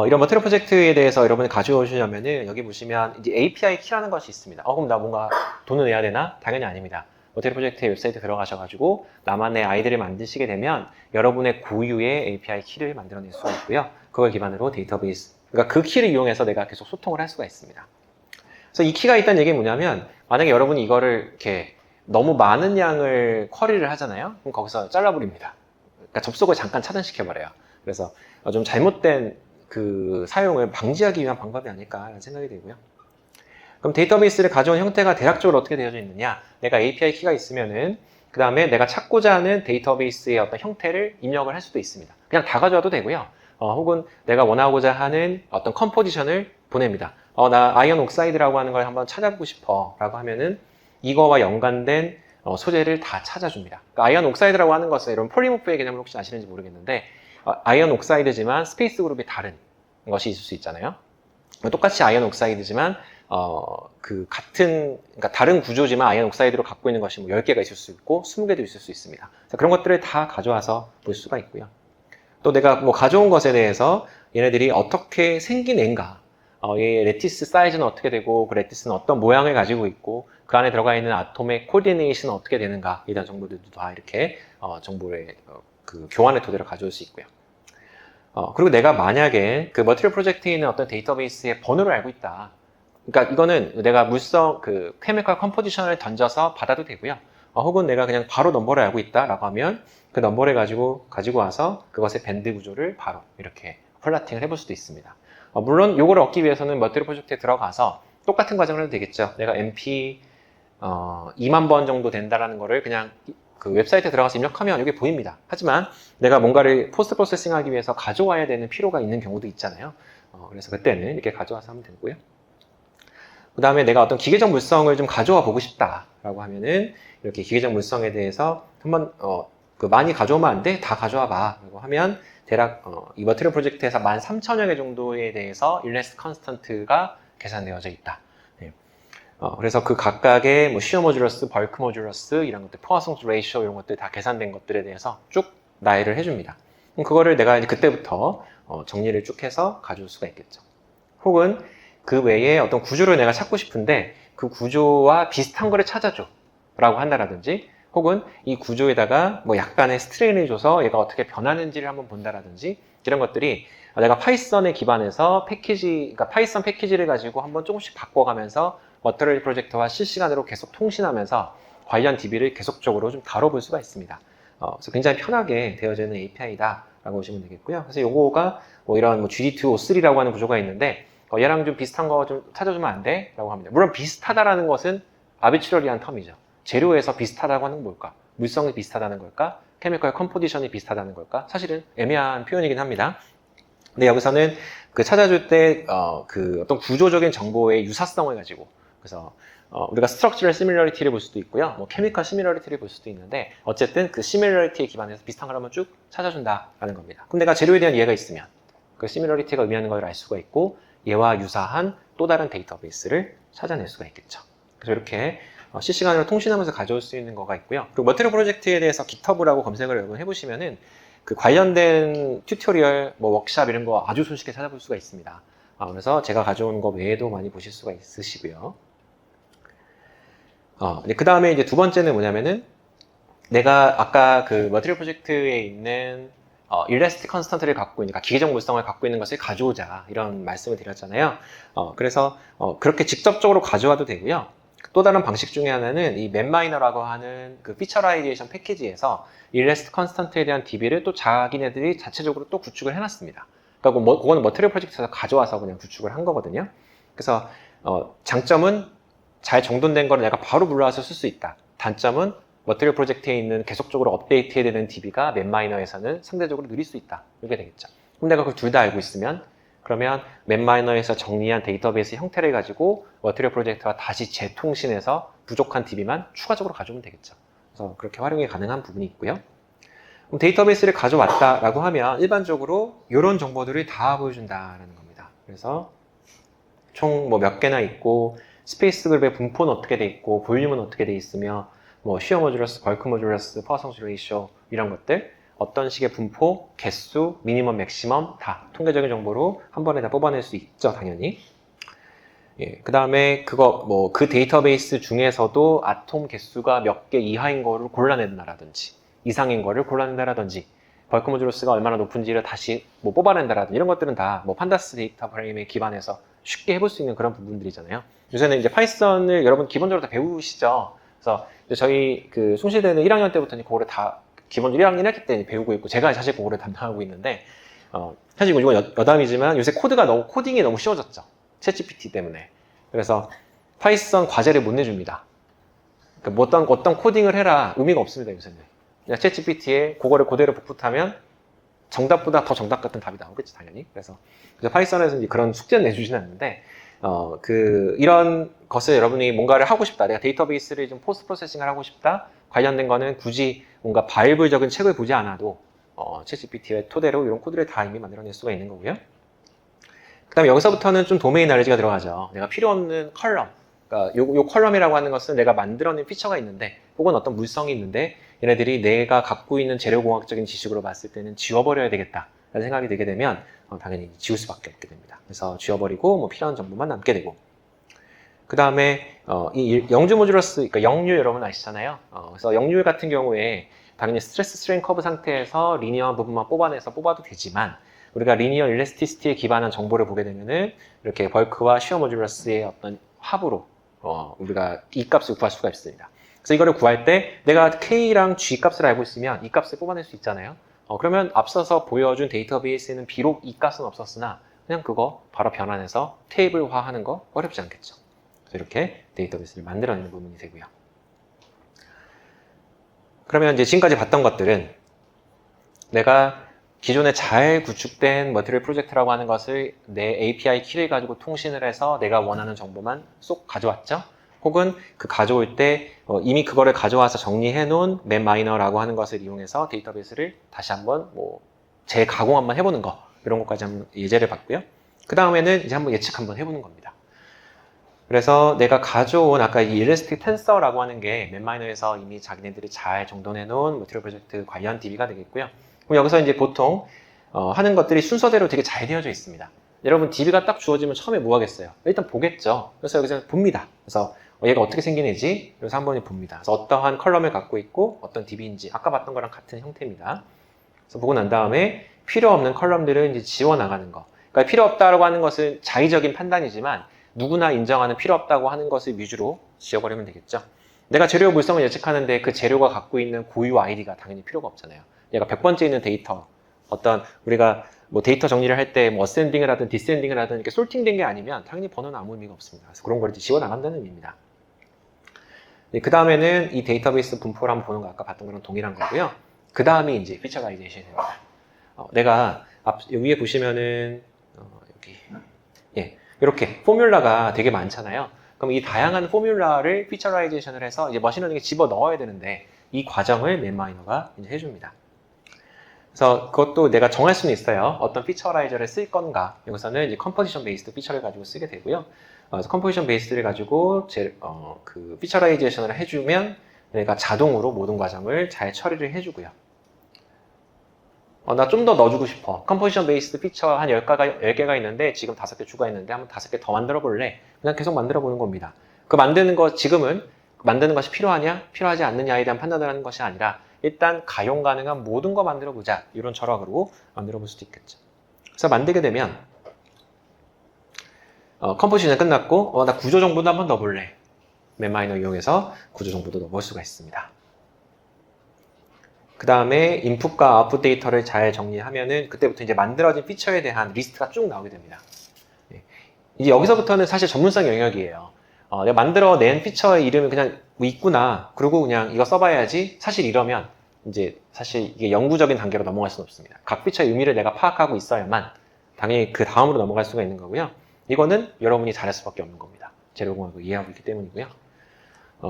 이런 머티리얼 프로젝트에 대해서 여러분이 가져오시려면은 여기 보시면 이제 API 키라는 것이 있습니다. 그럼 나 뭔가 돈을 내야 되나? 당연히 아닙니다. 머티리얼 프로젝트의 웹사이트 들어가셔가지고 나만의 아이디를 만드시게 되면 여러분의 고유의 API 키를 만들어낼 수가 있고요. 그걸 기반으로 데이터베이스, 그러니까 그 키를 이용해서 내가 계속 소통을 할 수가 있습니다. 그래서 이 키가 있다는 얘기는 뭐냐면 만약에 여러분이 이거를 이렇게 너무 많은 양을 쿼리를 하잖아요. 그럼 거기서 잘라버립니다. 그러니까 접속을 잠깐 차단시켜버려요. 그래서 좀 잘못된 그 사용을 방지하기 위한 방법이 아닐까라는 생각이 들고요. 그럼 데이터베이스를 가져온 형태가 대략적으로 어떻게 되어져 있느냐? 내가 API 키가 있으면은 그 다음에 내가 찾고자 하는 데이터베이스의 어떤 형태를 입력을 할 수도 있습니다. 그냥 다 가져와도 되고요. 혹은 내가 원하고자 하는 어떤 컴포지션을 보냅니다. 나 아이언 옥사이드라고 하는 걸 한번 찾아보고 싶어 라고 하면은 이거와 연관된 소재를 다 찾아줍니다. 그러니까 아이언 옥사이드라고 하는 것은 이런 폴리모프의 개념을 혹시 아시는지 모르겠는데 아이언 옥사이드지만 스페이스 그룹이 다른 것이 있을 수 있잖아요. 똑같이 아이언 옥사이드지만 그러니까 다른 구조지만 아이언 옥사이드로 갖고 있는 것이 뭐 10개가 있을 수 있고 20개도 있을 수 있습니다. 그런 것들을 다 가져와서 볼 수가 있고요. 또 내가 뭐 가져온 것에 대해서 얘네들이 어떻게 생긴 애인가, 얘 레티스 사이즈는 어떻게 되고, 그 레티스는 어떤 모양을 가지고 있고, 그 안에 들어가 있는 아톰의 코디네이션은 어떻게 되는가, 이런 정보들도 다 이렇게 정보의 그 교환의 토대로 가져올 수 있고요. 그리고 내가 만약에 그 머티리얼 프로젝트에 있는 어떤 데이터베이스의 번호를 알고 있다. 그러니까 이거는 내가 물성, 그 케미컬 컴포지션을 던져서 받아도 되고요. 혹은 내가 그냥 바로 넘버를 알고 있다라고 하면 그 넘버를 가지고 와서 그것의 밴드 구조를 바로 이렇게 플라팅을 해볼 수도 있습니다. 물론 이걸 얻기 위해서는 머티리얼 프로젝트에 들어가서 똑같은 과정을 해도 되겠죠. 내가 MP 2만 번 정도 된다라는 거를 그냥 그 웹사이트에 들어가서 입력하면 이게 보입니다. 하지만 내가 뭔가를 포스트 프로세싱 하기 위해서 가져와야 되는 필요가 있는 경우도 있잖아요. 그래서 그때는 이렇게 가져와서 하면 되고요. 그 다음에 내가 어떤 기계적 물성을 좀 가져와 보고 싶다라고 하면은 이렇게 기계적 물성에 대해서 한번 그 많이 가져오면 안 돼? 다 가져와 봐 라고 하면 대략 이 머티리얼 프로젝트에서 13,000여 개 정도에 대해서 일레스 컨스턴트가 계산되어져 있다. 네. 그래서 그 각각의 뭐 시어 모듈러스, 벌크 모듈러스 이런 것들, 포화성수 레이쇼 이런 것들 다 계산된 것들에 대해서 쭉 나열을 해줍니다. 그럼 그거를 내가 이제 그때부터 정리를 쭉 해서 가져올 수가 있겠죠. 혹은 그 외에 어떤 구조를 내가 찾고 싶은데 그 구조와 비슷한 거를 찾아줘 라고 한다라든지, 혹은 이 구조에다가 뭐 약간의 스트레인을 줘서 얘가 어떻게 변하는지를 한번 본다라든지, 이런 것들이 내가 파이썬에 기반해서 그러니까 파이썬 패키지를 가지고 한번 조금씩 바꿔가면서 머티리얼 프로젝트와 실시간으로 계속 통신하면서 관련 DB를 계속적으로 좀 다뤄볼 수가 있습니다. 그래서 굉장히 편하게 되어져 있는 API다 라고 보시면 되겠고요. 그래서 요거가 뭐 이런 뭐 GD2O3라고 하는 구조가 있는데 얘랑 좀 비슷한 거 좀 찾아주면 안 돼? 라고 합니다. 물론 비슷하다라는 것은 아비트러리한 텀이죠. 재료에서 비슷하다고 하는 건 뭘까? 물성이 비슷하다는 걸까? 케미컬 컴포지션이 비슷하다는 걸까? 사실은 애매한 표현이긴 합니다. 근데 여기서는 그 찾아줄 때 그 어떤 구조적인 정보의 유사성을 가지고, 그래서 우리가 스트럭처럴 시밀러리티를 볼 수도 있고요, 뭐 케미컬 시밀러리티를 볼 수도 있는데, 어쨌든 그 시밀러리티에 기반해서 비슷한 걸 한번 쭉 찾아준다라는 겁니다. 그럼 내가 재료에 대한 이해가 있으면 그 시밀러리티가 의미하는 걸 알 수가 있고, 얘와 유사한 또 다른 데이터베이스를 찾아낼 수가 있겠죠. 그래서 이렇게 실시간으로 통신하면서 가져올 수 있는 거가 있고요. 그리고 머티리얼 프로젝트에 대해서 GitHub라고 검색을 여러분 해보시면은 그 관련된 튜토리얼, 뭐 워크샵 이런 거 아주 손쉽게 찾아볼 수가 있습니다. 그래서 제가 가져온 거 외에도 많이 보실 수가 있으시고요. 그 다음에 이제 두 번째는 뭐냐면은 내가 아까 그 머티리얼 프로젝트에 있는 일레스틱 컨스턴트를 갖고 있는, 그러니까 기계적 물성을 갖고 있는 것을 가져오자 이런 말씀을 드렸잖아요. 그래서 그렇게 직접적으로 가져와도 되고요. 또 다른 방식 중에 하나는 이 맵마이너라고 하는 그 피처라이제이션 패키지에서 일레스틱 컨스턴트에 대한 DB를 또 자기네들이 자체적으로 또 구축을 해놨습니다. 그러니까 그거는 머티리얼 프로젝트에서 가져와서 그냥 구축을 한 거거든요. 그래서 장점은 잘 정돈된 거를 내가 바로 불러와서 쓸 수 있다. 단점은 머티리얼 프로젝트에 있는 계속적으로 업데이트해야 되는 DB가 맵마이너에서는 상대적으로 느릴 수 있다. 이게 되겠죠. 그럼 내가 그걸 둘 다 알고 있으면, 그러면 맵마이너에서 정리한 데이터베이스 형태를 가지고 머티리얼 프로젝트와 다시 재통신해서 부족한 DB만 추가적으로 가져오면 되겠죠. 그래서 그렇게 활용이 가능한 부분이 있고요. 그럼 데이터베이스를 가져왔다라고 하면 일반적으로 이런 정보들을 다 보여준다라는 겁니다. 그래서 총 뭐 몇 개나 있고, 스페이스 그룹의 분포는 어떻게 돼 있고, 볼륨은 어떻게 돼 있으며, 뭐 시어 모듈러스, 벌크 모듈러스, 파워 성수 레이쇼 이런 것들, 어떤 식의 분포, 개수, 미니멈, 맥시멈 다 통계적인 정보로 한 번에 다 뽑아낼 수 있죠, 당연히. 그 다음에 그 데이터베이스 중에서도 아톰 개수가 몇 개 이하인 거를 골라낸다라든지, 이상인 거를 골라낸다라든지, 벌크 모듈러스가 얼마나 높은지를 다시 뭐 뽑아낸다라든지, 이런 것들은 다 뭐 판다스 데이터 프레임에 기반해서 쉽게 해볼 수 있는 그런 부분들이잖아요. 요새는 이제 파이썬을 여러분 기본적으로 다 배우시죠. 그래서 저희 그 숭실대는 1학년 때부터 그거를 다 기본적으로 1학년 1학기 때 배우고 있고, 제가 사실 그거를 담당하고 있는데, 사실 이건 여담이지만 요새 코딩이 너무 쉬워졌죠. 챗GPT 때문에. 그래서 파이썬 과제를 못 내줍니다. 그러니까 어떤 코딩을 해라 의미가 없습니다, 요새는. 그냥 챗GPT에 그거를 그대로 복붙하면 정답보다 더 정답 같은 답이 나오겠지, 당연히. 그래서 파이썬에서 이제 그런 숙제는 내주지는 않는데, 이런 것을 여러분이 뭔가를 하고 싶다, 내가 데이터베이스를 좀 포스트 프로세싱을 하고 싶다, 관련된 거는 굳이 뭔가 바이블적인 책을 보지 않아도 챗GPT의 토대로 이런 코드를 다 이미 만들어낼 수가 있는 거고요. 그 다음에 여기서부터는 좀 도메인 나레지가 들어가죠. 내가 필요 없는 컬럼, 그러니까 요 컬럼이라고 하는 것은 내가 만들어낸 피처가 있는데, 혹은 어떤 물성이 있는데, 얘네들이 내가 갖고 있는 재료공학적인 지식으로 봤을 때는 지워버려야 되겠다 라는 생각이 들게 되면 당연히 지울 수밖에 없게 됩니다. 그래서 지워버리고 뭐 필요한 정보만 남게 되고, 그 다음에 이 영주 모듈러스, 그러니까 역류 여러분 아시잖아요. 그래서 역류 같은 경우에 당연히 스트레스 스트레인 커브 상태에서 리니어한 부분만 뽑아내서 뽑아도 되지만, 우리가 리니어 일레스티시티에 기반한 정보를 보게 되면은 이렇게 벌크와 시어 모듈러스의 어떤 합으로 우리가 이 값을 구할 수가 있습니다. 그래서 이거를 구할 때 내가 K랑 G 값을 알고 있으면 이 값을 뽑아낼 수 있잖아요. 그러면 앞서서 보여준 데이터베이스에는 비록 이 값은 없었으나 그냥 그거 바로 변환해서 테이블화하는 거 어렵지 않겠죠. 그래서 이렇게 데이터베이스를 만들어내는 부분이 되고요. 그러면 이제 지금까지 봤던 것들은 내가 기존에 잘 구축된 머티리얼 프로젝트라고 하는 것을 내 API 키를 가지고 통신을 해서 내가 원하는 정보만 쏙 가져왔죠. 혹은 그 가져올 때 이미 그거를 가져와서 정리해 놓은 맵마이너라고 하는 것을 이용해서 데이터베이스를 다시 한번 뭐 재가공 한번 해보는 거, 이런 것까지 한번 예제를 봤고요. 그 다음에는 이제 한번 예측 한번 해보는 겁니다. 그래서 내가 가져온 아까 이 일레스틱 텐서라고 하는 게 맵마이너에서 이미 자기네들이 잘 정돈해 놓은 머티리얼 프로젝트 관련 DB가 되겠고요. 그럼 여기서 이제 보통 하는 것들이 순서대로 되게 잘 되어져 있습니다. 여러분 DB가 딱 주어지면 처음에 뭐 하겠어요? 일단 보겠죠. 그래서 여기서 봅니다. 그래서 얘가 어떻게 생긴 애지? 그래서 한번 봅니다. 그래서 어떠한 컬럼을 갖고 있고 어떤 DB인지 아까 봤던 거랑 같은 형태입니다. 그래서 보고 난 다음에 필요 없는 컬럼들을 이제 지워나가는 거. 그러니까 필요 없다라고 하는 것은 자의적인 판단이지만 누구나 인정하는 필요 없다고 하는 것을 위주로 지워버리면 되겠죠. 내가 재료 물성을 예측하는데 그 재료가 갖고 있는 고유 아이디가 당연히 필요가 없잖아요. 얘가 100번째 있는 데이터, 어떤 우리가 뭐 데이터 정리를 할 때 뭐 어센딩을 하든 디센딩을 하든 이렇게 솔팅된 게 아니면 당연히 번호는 아무 의미가 없습니다. 그래서 그런 걸 이제 지워나간다는 의미입니다. 그 다음에는 이 데이터베이스 분포를 한번 보는 거 아까 봤던 거랑 동일한 거고요. 그 다음이 이제 피처라이제이션입니다. 내가 위에 보시면은 여기 이렇게 포뮬라가 되게 많잖아요. 그럼 이 다양한 포뮬라를 피처라이제이션을 해서 이제 머신러닝에 집어 넣어야 되는데 이 과정을 맵마이너가 이제 해줍니다. 그래서 그것도 내가 정할 수는 있어요. 어떤 피처라이저를 쓸 건가. 여기서는 이제 컴포지션 베이스드 피처를 가지고 쓰게 되고요. 그래서 컴포지션 베이스를 가지고 그 피처라이제이션을 해주면 내가 자동으로 모든 과정을 잘 처리를 해주고요. 나 좀 더 넣어주고 싶어. 컴포지션 베이스드 피처 한 10개가 있는데 지금 5개 추가했는데 한번 5개 더 만들어 볼래? 그냥 계속 만들어 보는 겁니다. 그 만드는 거 지금은 만드는 것이 필요하냐? 필요하지 않느냐에 대한 판단을 하는 것이 아니라 일단 가용 가능한 모든 거 만들어 보자. 이런 철학으로 만들어 볼 수도 있겠죠. 그래서 만들게 되면 컴포지션 끝났고 나 구조 정보도 한번 넣어볼래. 맵마이너 이용해서 구조 정보도 넣어볼 수가 있습니다. 그 다음에 인풋과 아웃풋 데이터를 잘 정리하면은 그때부터 이제 만들어진 피처에 대한 리스트가 쭉 나오게 됩니다. 이제 여기서부터는 사실 전문성 영역이에요. 내가 만들어낸 피처의 이름이 그냥 뭐 있구나. 그리고 그냥 이거 써봐야지. 사실 이러면 이제 사실 이게 영구적인 단계로 넘어갈 수는 없습니다. 각 피처의 의미를 내가 파악하고 있어야만 당연히 그 다음으로 넘어갈 수가 있는 거고요. 이거는 여러분이 잘할 수밖에 없는 겁니다. 재료공학을 이해하고 있기 때문이고요.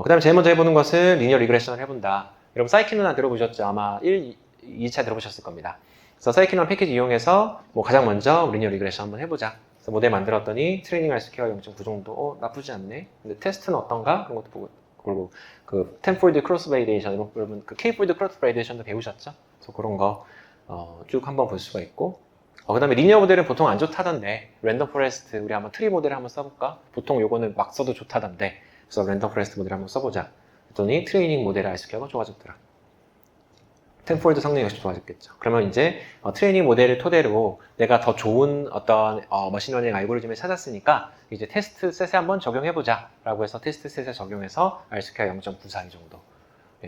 그 다음에 제일 먼저 해보는 것은 리니어 리그레션을 해본다. 여러분 사이키누나 들어보셨죠? 아마 2차 들어보셨을 겁니다. 그래서 사이키누나 패키지 이용해서 뭐 가장 먼저 리니어 리그레션 한번 해보자. 그래서 모델 만들었더니 트레이닝 RSQ가 0.9 정도 나쁘지 않네. 근데 테스트는 어떤가? 그런 것도 보고, 그리고 그 10폴드 크로스 발리데이션, 여러분 그 K폴드 크로스 발리데이션도 배우셨죠? 그래서 그런 거 쭉 한번 볼 수가 있고, 그 다음에 리니어 모델은 보통 안 좋다던데 랜덤 포레스트 우리 한번 트리 모델을 한번 써볼까? 보통 요거는 막 써도 좋다던데 그래서 랜덤 포레스트 모델을 한번 써보자. 그랬더니 트레이닝 모델의 RSQ가 좋아졌더라. 텐폴드 성능 역시 좋아졌겠죠. 그러면 이제 트레이닝 모델을 토대로 내가 더 좋은 어떤 머신러닝 알고리즘을 찾았으니까 이제 테스트 셋에 한번 적용해보자 라고 해서 테스트 셋에 적용해서 RSQ가 0.942 정도.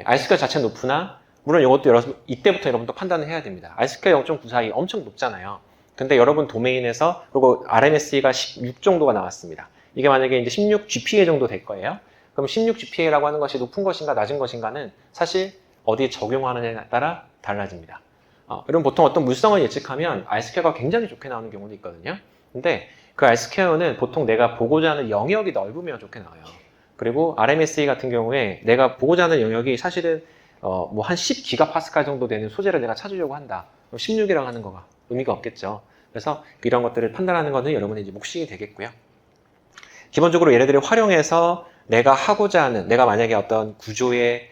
RSQ 자체 높으나 물론 이것도 이때부터 여러분도 판단을 해야 됩니다. RSQ 0.942 엄청 높잖아요. 근데 여러분 도메인에서 그리고 RMSE가 16 정도가 나왔습니다. 이게 만약에 이제 16 GPA 정도 될 거예요. 그럼 16 GPA라고 하는 것이 높은 것인가 낮은 것인가는 사실 어디에 적용하느냐에 따라 달라집니다. 그럼 보통 어떤 물성을 예측하면 R스퀘어가 굉장히 좋게 나오는 경우도 있거든요. 근데 그 R스퀘어는 보통 내가 보고자 하는 영역이 넓으면 좋게 나와요. 그리고 RMSE 같은 경우에 내가 보고자 하는 영역이 사실은 뭐 한 10기가파스칼 정도 되는 소재를 내가 찾으려고 한다. 16이라고 하는 거가 의미가 없겠죠. 그래서 이런 것들을 판단하는 것은 여러분의 이제 몫이 되겠고요. 기본적으로 얘네들을 활용해서 내가 하고자 하는, 내가 만약에 어떤 구조의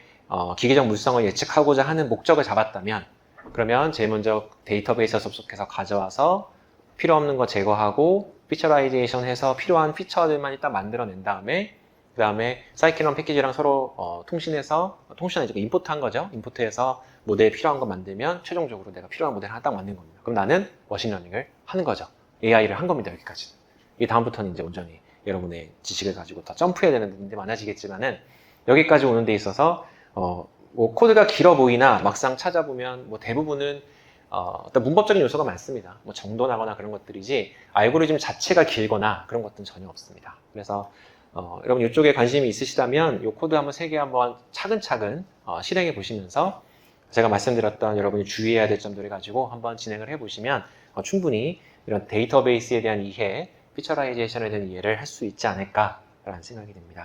기계적 물성을 예측하고자 하는 목적을 잡았다면 그러면 제일 먼저 데이터베이스에 접속해서 가져와서 필요 없는 거 제거하고 피처라이제이션 해서 필요한 피처들만 일단 만들어낸 다음에 그 다음에 사이클론 패키지랑 서로 통신해서 통신은 이제 임포트한 거죠. 임포트해서 모델에 필요한 거 만들면 최종적으로 내가 필요한 모델 하나 딱 만든 겁니다. 그럼 나는 머신러닝을 하는 거죠. AI를 한 겁니다. 여기까지는. 이 다음부터는 이제 온전히 여러분의 지식을 가지고 더 점프해야 되는 부분들이 많아지겠지만은 여기까지 오는 데 있어서 뭐 코드가 길어 보이나 막상 찾아보면 뭐 대부분은 어떤 문법적인 요소가 많습니다. 뭐 정돈하거나 그런 것들이지 알고리즘 자체가 길거나 그런 것들은 전혀 없습니다. 그래서 여러분 이쪽에 관심이 있으시다면 이 코드 한번 3개 한번 차근차근 실행해 보시면서 제가 말씀드렸던 여러분이 주의해야 될 점들을 가지고 한번 진행을 해 보시면 충분히 이런 데이터베이스에 대한 이해, 피처라이제이션에 대한 이해를 할 수 있지 않을까라는 생각이 듭니다.